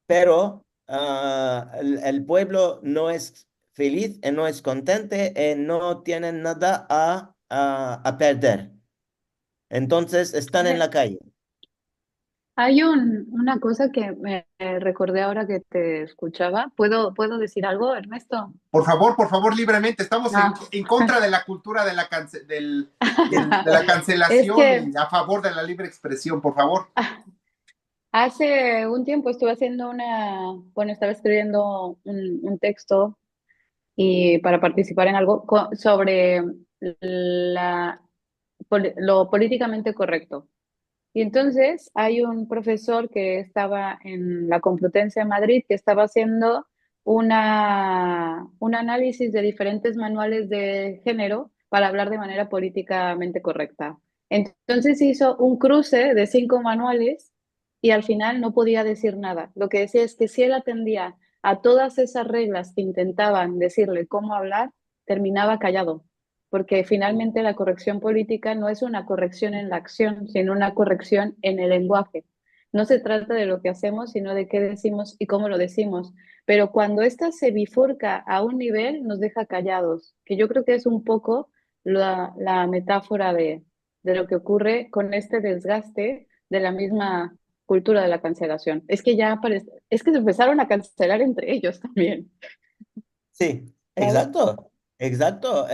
Pero el pueblo no es feliz, no es contente, no tiene nada a perder. Entonces están en la calle. Hay una cosa que me recordé ahora que te escuchaba. ¿Puedo decir algo, Ernesto? Por favor, libremente. Estamos Ah. en contra de la cultura de de la Es cancelación que y a favor de la libre expresión, por favor. hace un tiempo estuve haciendo bueno, estaba escribiendo un texto y para participar en algo sobre lo políticamente correcto. Y entonces hay un profesor que estaba en la Complutense de Madrid que estaba haciendo un análisis de diferentes manuales de género para hablar de manera políticamente correcta. Entonces hizo un cruce de 5 manuales y al final no podía decir nada. Lo que decía es que si él atendía a todas esas reglas que intentaban decirle cómo hablar, terminaba callado porque finalmente la corrección política no es una corrección en la acción, sino una corrección en el lenguaje. No se trata de lo que hacemos, sino de qué decimos y cómo lo decimos. Pero cuando ésta se bifurca a un nivel, nos deja callados, que yo creo que es un poco la metáfora de lo que ocurre con este desgaste de la misma cultura de la cancelación. Es que se empezaron a cancelar entre ellos también, Sí, ¿sabes? exacto, exacto.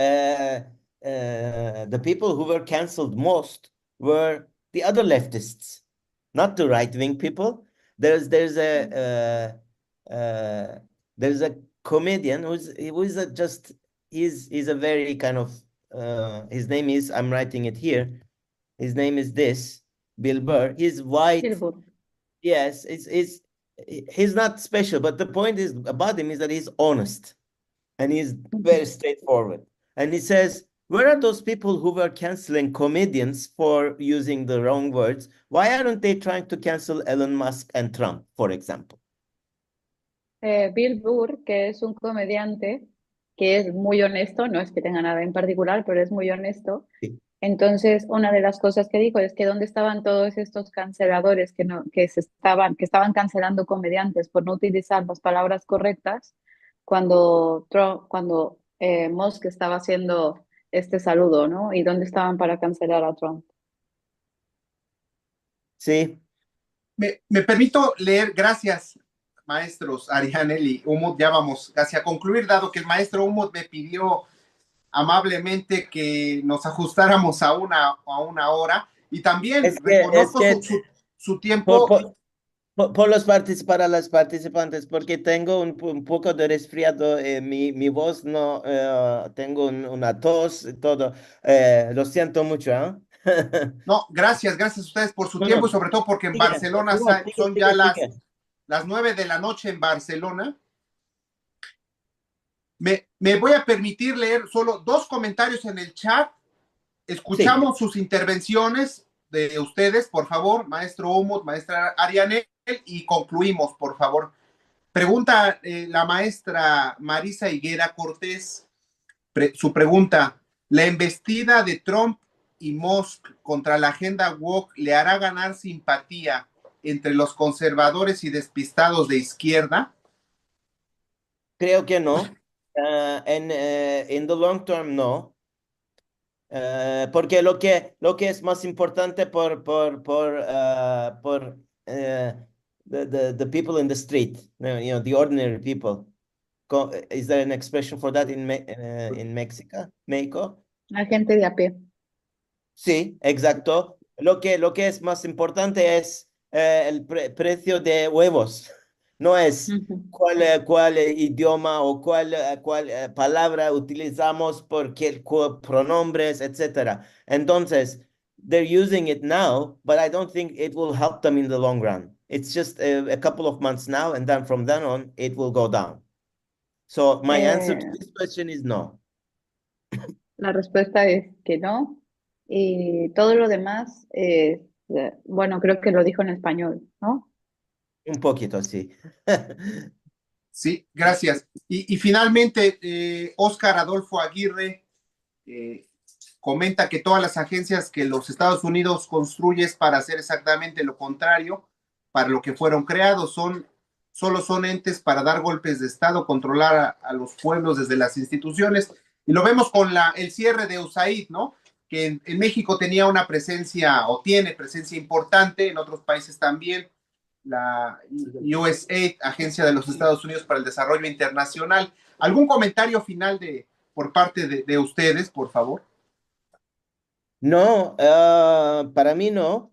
The people who were canceled most were the other leftists, not the right-wing people. There's there's a comedian who's he's a very kind of his name is, I'm writing it here. His name is this Bill Burr. He's white. Yes, he's not special, but the point is about him is that he's honest and he's very straightforward. And he says, where are those people who were canceling comedians for using the wrong words? Why aren't they trying to cancel Elon Musk and Trump, for example? Bill Burr, que es un comediante que es muy honesto, no es que tenga nada en particular, pero es muy honesto. Sí, Entonces, una de las cosas que dijo es que dónde estaban todos estos canceladores que estaban cancelando comediantes por no utilizar las palabras correctas cuando Musk estaba haciendo este saludo, ¿no? ¿Y dónde estaban para cancelar a Trump? Sí, Me permito leer, gracias, maestros Arianel y Umut, ya vamos casi a concluir, dado que el maestro Umut me pidió amablemente que nos ajustáramos a una hora y también es reconozco que su por, tiempo. por, por los para las participantes, porque tengo un poco de resfriado, mi voz no, tengo una tos y todo. Lo siento mucho, ¿eh? No, gracias, gracias a ustedes por su No, tiempo y no, sobre todo porque en sigue, Barcelona igual, sigue, son ya sigue, sigue. las 9 de la noche en Barcelona. Me voy a permitir leer solo dos comentarios en el chat. Sí, Escuchamos sus intervenciones de ustedes, por favor, maestro Umut, maestra Arianel, y concluimos, por favor. Pregunta la maestra Marisa Higuera Cortés, su pregunta, ¿la embestida de Trump y Musk contra la agenda woke le hará ganar simpatía entre los conservadores y despistados de izquierda? creo que no. In the long term, no. Porque lo que es más importante por the people in the street, the ordinary people. Is there an expression for that in Mexico? Mexico? La gente de a pie. Sí, exacto. Lo que es más importante es el precio de huevos. No es Ujú. cuál idioma o cuál palabra utilizamos, por qué pronombres, etcétera. Entonces, they're using it now, but I don't think it will help them in the long run. It's just a couple of months now, and then from then on, it will go down. So my answer to Eh, this question is no. la respuesta es que no. Y todo lo demás es, bueno, creo que lo dijo en español, ¿no? Un poquito, sí. Sí, gracias. Y finalmente, Óscar Adolfo Aguirre eh, comenta que todas las agencias que los Estados Unidos construye es para hacer exactamente lo contrario, para lo que fueron creados, solo son entes para dar golpes de Estado, controlar a los pueblos desde las instituciones. Y lo vemos con el cierre de USAID, ¿no? Que en México tenía una presencia o tiene presencia importante, en otros países también, la USAID, Agencia de los Estados Unidos para el Desarrollo Internacional. ¿Algún comentario final por parte de ustedes, por favor? No, para mí no.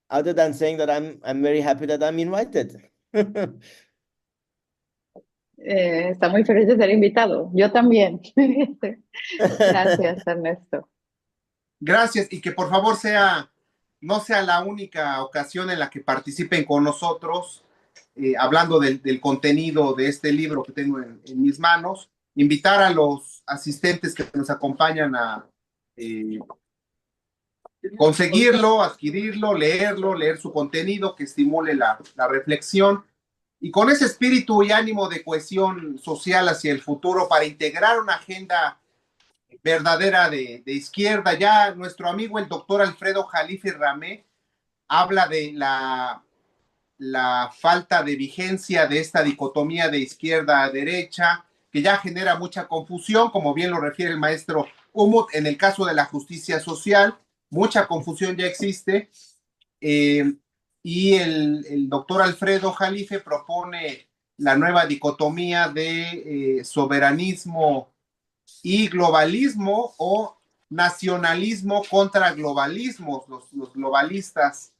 Other than saying that I'm very happy that I'm invited. Está muy feliz de ser invitado. Yo también. Gracias, Ernesto. Gracias y que por favor no sea la única ocasión en la que participen con nosotros, hablando del contenido de este libro que tengo en mis manos. Invitar a los asistentes que nos acompañan a conseguirlo, adquirirlo, leer su contenido, que estimule la reflexión. Y con ese espíritu y ánimo de cohesión social hacia el futuro para integrar una agenda verdadera de izquierda. Ya nuestro amigo el doctor Alfredo Jalife Ramé habla de la falta de vigencia de esta dicotomía de izquierda a derecha, que ya genera mucha confusión, como bien lo refiere el maestro Umut, en el caso de la justicia social, mucha confusión ya existe, y el doctor Alfredo Jalife propone la nueva dicotomía de soberanismo y globalismo o nacionalismo contra globalismo, los globalistas,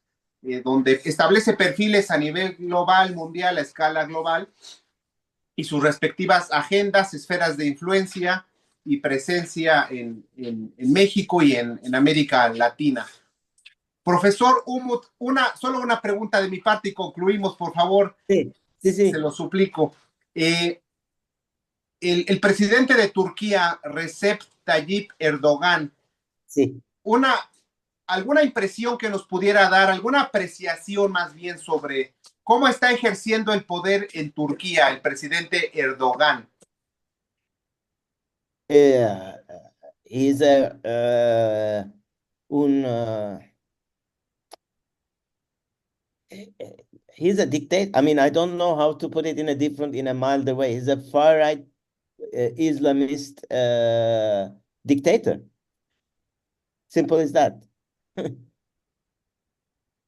donde establece perfiles a nivel global, mundial, a escala global, y sus respectivas agendas, esferas de influencia y presencia en México y en América Latina. Profesor Umut, solo una pregunta de mi parte y concluimos, por favor, Sí, sí, se sí, lo suplico. El presidente de Turquía, Recep Tayyip Erdogan, sí. una, alguna impresión que nos pudiera dar, alguna apreciación más bien sobre cómo está ejerciendo el poder en Turquía el presidente Erdogan. Eh, he's un, he's a dictator. I mean, I don't know how to put it in a milder way. He's a far right. Islamist dictator. Simple as that.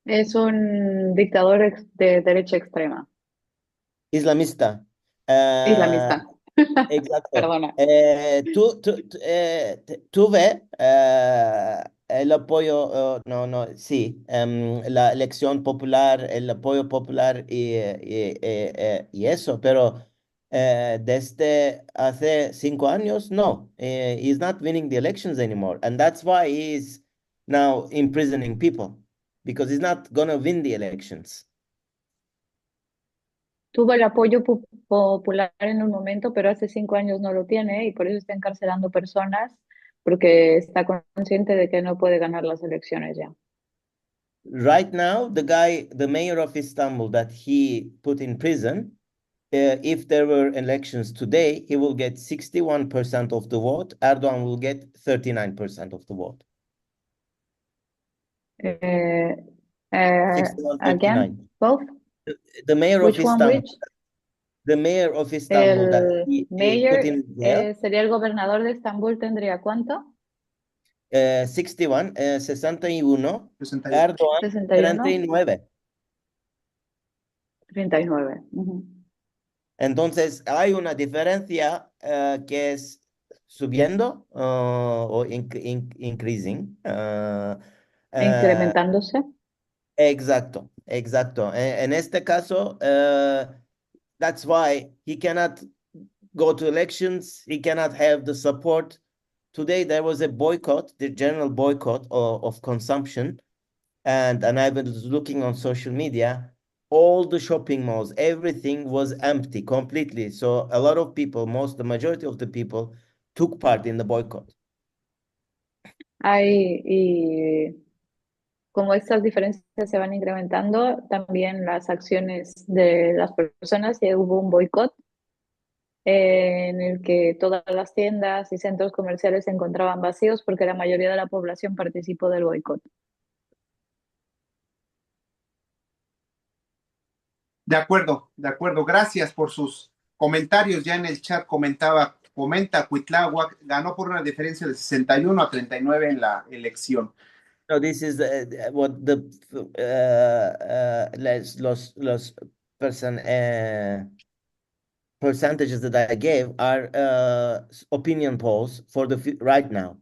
Es un dictador de derecha extrema, Islamista. Eh, islamista. exacto. Perdona. Tuve el apoyo, no, no, sí, la elección popular, el apoyo popular y eso, pero desde hace 5 años, no, he's not winning the elections anymore. And that's why he's now imprisoning people, because he's not gonna win the elections. Tuvo el apoyo popular en un momento, pero hace 5 años no lo tiene y por eso está encarcelando personas porque está consciente de que no puede ganar las elecciones ya. Right now, the mayor of Istanbul that he put in prison, if there were elections today, he will get 61% of the vote. Erdogan will get 39% of the vote. Uh, 61, again, 39. both? The mayor of Which one, Istanbul, which? the mayor of Istanbul that El he put mayor in jail, sería el gobernador de Estambul, ¿tendría cuánto? 61, 61, 61. Erdogan 61, 39. 39. Ujú. Entonces, hay una diferencia que es subiendo o increasing. Incrementándose. Exacto, exacto. En este caso, that's why he cannot go to elections. He cannot have the support. Today, there was a boycott, the general boycott of consumption. And I was looking on social media, all the shopping malls, everything was empty completely. So a lot of people, the majority of the people took part in the boycott. Y como estas diferencias se van incrementando, también las acciones de las personas, y hubo un boicot en el que todas las tiendas y centros comerciales se encontraban vacíos porque la mayoría de la población participó del boicot. De acuerdo, de acuerdo. Gracias por sus comentarios. Ya en el chat comenta Cuitláhuac, ganó por una diferencia de 61-39 en la elección. So this is what the los percentages that I gave are opinion polls for right now.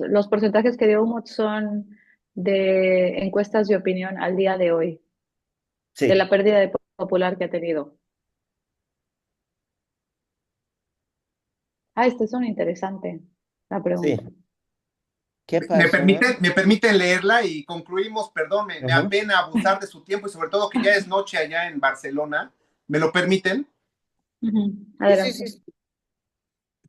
Los porcentajes que dio Umut son de encuestas de opinión al día de hoy, Sí. de la pérdida de popular que ha tenido. Esta es una interesante, la pregunta. Sí. ¿Qué pasó? Me permiten leerla y concluimos, perdón, me apena abusar de su tiempo y sobre todo que ya es noche allá en Barcelona. ¿Me lo permiten? Adelante. Sí.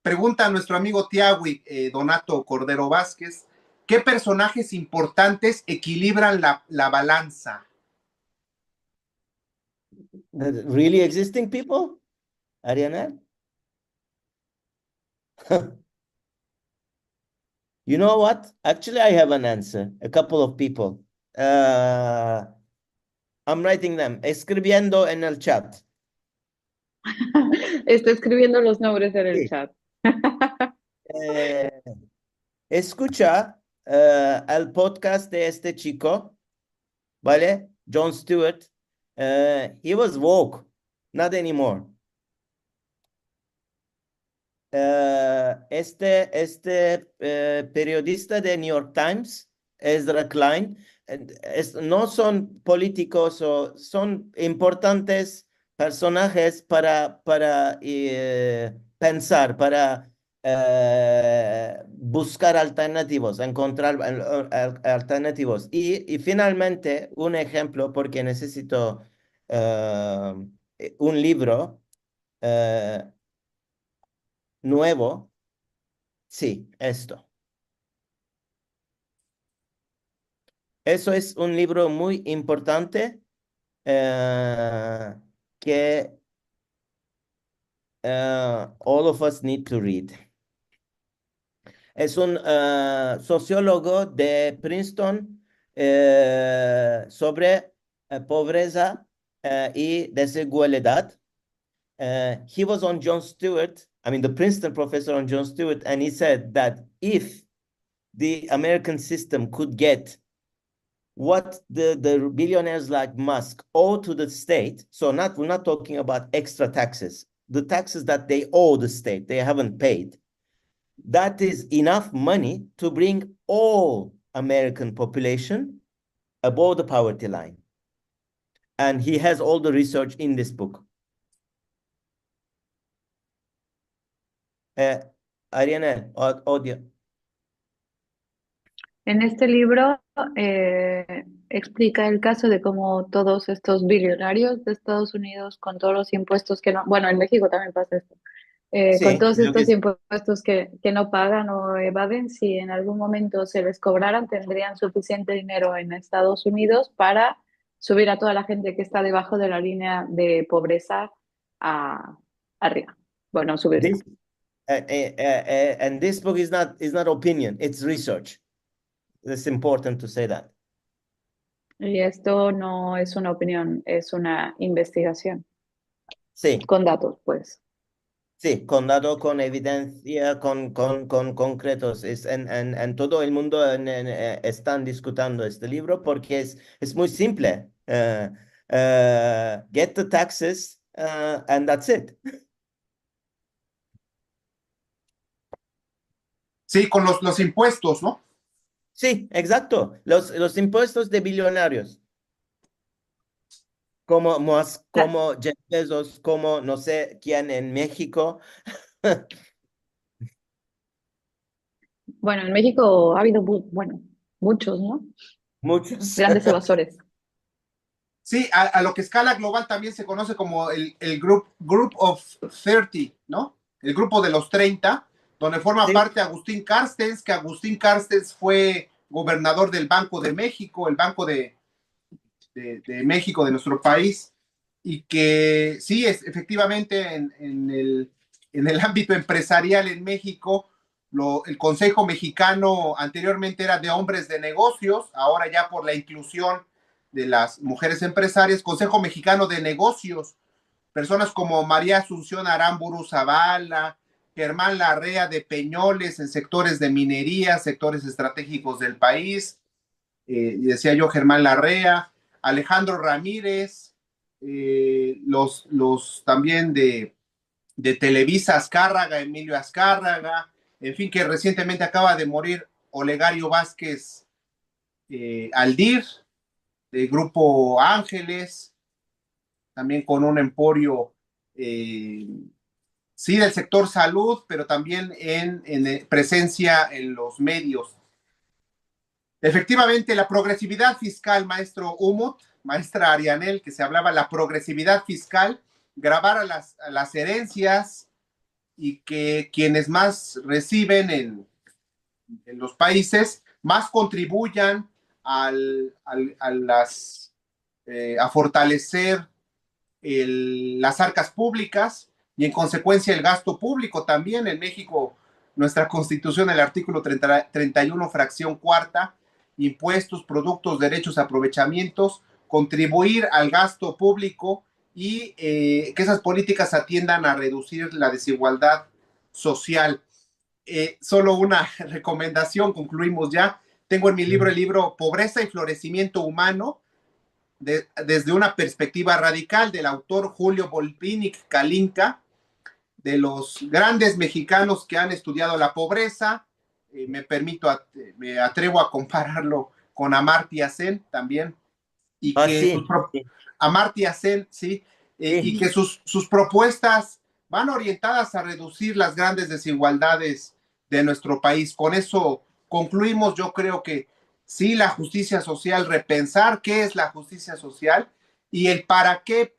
Pregunta a nuestro amigo Tiawi, Donato Cordero Vázquez, ¿qué personajes importantes equilibran la balanza? Really existing people, Ariana? You know what? Actually, I have an answer. A couple of people. I'm writing them. Escribiendo en el chat. Está escribiendo los nombres en el chat. Escucha el podcast de este chico, ¿vale? Jon Stewart. He was woke, not anymore. Este periodista de New York Times, Ezra Klein, no son políticos, son importantes personajes para pensar, para buscar alternativos, encontrar alternativos. Y finalmente, un ejemplo, porque necesito un libro nuevo. Sí, esto. Eso es un libro muy importante que all of us need to read. Es un sociólogo de Princeton sobre pobreza y desigualdad. he was on Jon Stewart, I mean, the Princeton professor on Jon Stewart, and he said that if the American system could get what the billionaires like Musk owe to the state, so we're not talking about extra taxes, the taxes that they owe the state, they haven't paid, that is enough money to bring all American population above the poverty line. And he has all the research in this book. Ariane, audio. En este libro explica el caso de cómo todos estos billonarios de Estados Unidos, con todos los impuestos que no, bueno, en México también pasa esto, con Sí, todos lo que estos impuestos que no pagan o evaden, si en algún momento se les cobraran, tendrían suficiente dinero en Estados Unidos para subir a toda la gente que está debajo de la línea de pobreza arriba. Bueno, subirla. this, and this book is not opinion, it's research. It's important to say that. Y esto no es una opinión, es una investigación Sí, con datos, pues. sí, con datos, con evidencia, con concretos. En todo el mundo están discutiendo este libro porque es muy simple. Get the taxes and that's it. Sí, con los impuestos, ¿no? Sí, exacto. Los impuestos de billonarios. Como Musk, como Jeff Bezos, como no sé quién en México. Bueno, en México ha habido, bueno, muchos, ¿no? Muchos. Grandes evasores. Sí, a lo que escala global también se conoce como el group of 30, ¿no? El grupo de los 30, donde forma Sí. parte Agustín Carstens, que Agustín Carstens fue gobernador del Banco de México, el Banco de México, de nuestro país, y que sí, efectivamente en el ámbito empresarial en México, el Consejo Mexicano anteriormente era de hombres de negocios, ahora ya por la inclusión de las mujeres empresarias, Consejo Mexicano de Negocios, personas como María Asunción Aramburu Zavala, Germán Larrea de Peñoles en sectores de minería, sectores estratégicos del país, decía yo Germán Larrea, Alejandro Ramírez, los también de Televisa Azcárraga, Emilio Azcárraga, en fin, que recientemente acaba de morir Olegario Vázquez Aldir, de Grupo Ángeles, también con un emporio, sí, del sector salud, pero también en presencia en los medios. Efectivamente, la progresividad fiscal, maestro Umut, maestra Arianel, que se hablaba, la progresividad fiscal, grabar a las herencias y que quienes más reciben en los países más contribuyan a fortalecer las arcas públicas y en consecuencia el gasto público también. En México, nuestra constitución, el artículo 31, fracción cuarta, impuestos, productos, derechos, aprovechamientos, contribuir al gasto público y que esas políticas atiendan a reducir la desigualdad social. Solo una recomendación, concluimos ya. Tengo en mi libro el libro Pobreza y Florecimiento Humano, desde una perspectiva radical, del autor Julio Volpinic Kalinka, de los grandes mexicanos que han estudiado la pobreza. Me atrevo a compararlo con Amartya Sen también, y que Sí. Amartya Sen, sí, y que sus propuestas van orientadas a reducir las grandes desigualdades de nuestro país. Con eso concluimos. Yo creo que sí, la justicia social, repensar qué es la justicia social y el para qué,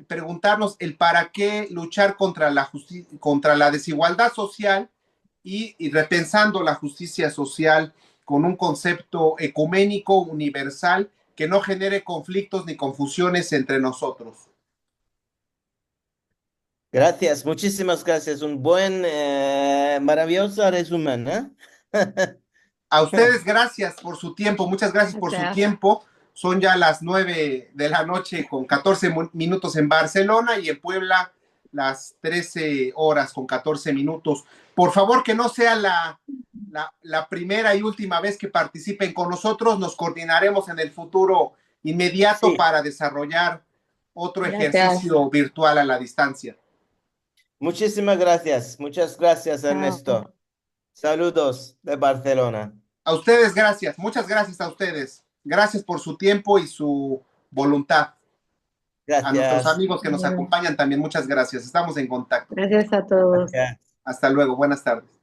preguntarnos el para qué luchar contra la desigualdad social y repensando la justicia social con un concepto ecuménico, universal, que no genere conflictos ni confusiones entre nosotros. Gracias, muchísimas gracias. Un buen, maravilloso resumen, ¿eh? A ustedes, gracias por su tiempo, muchas gracias por su tiempo, son ya las 9 de la noche con 14 minutos en Barcelona y en Puebla las 13 horas con 14 minutos. Por favor, que no sea la primera y última vez que participen con nosotros. Nos coordinaremos en el futuro inmediato Sí, para desarrollar otro Gracias. ejercicio virtual a la distancia. muchísimas gracias. Muchas gracias, Ernesto. Saludos de Barcelona. A ustedes, gracias. Muchas gracias a ustedes. Gracias por su tiempo y su voluntad. A nuestros Gracias. amigos que nos acompañan también, muchas gracias. Estamos en contacto. Gracias a todos. Gracias. Hasta luego. Buenas tardes.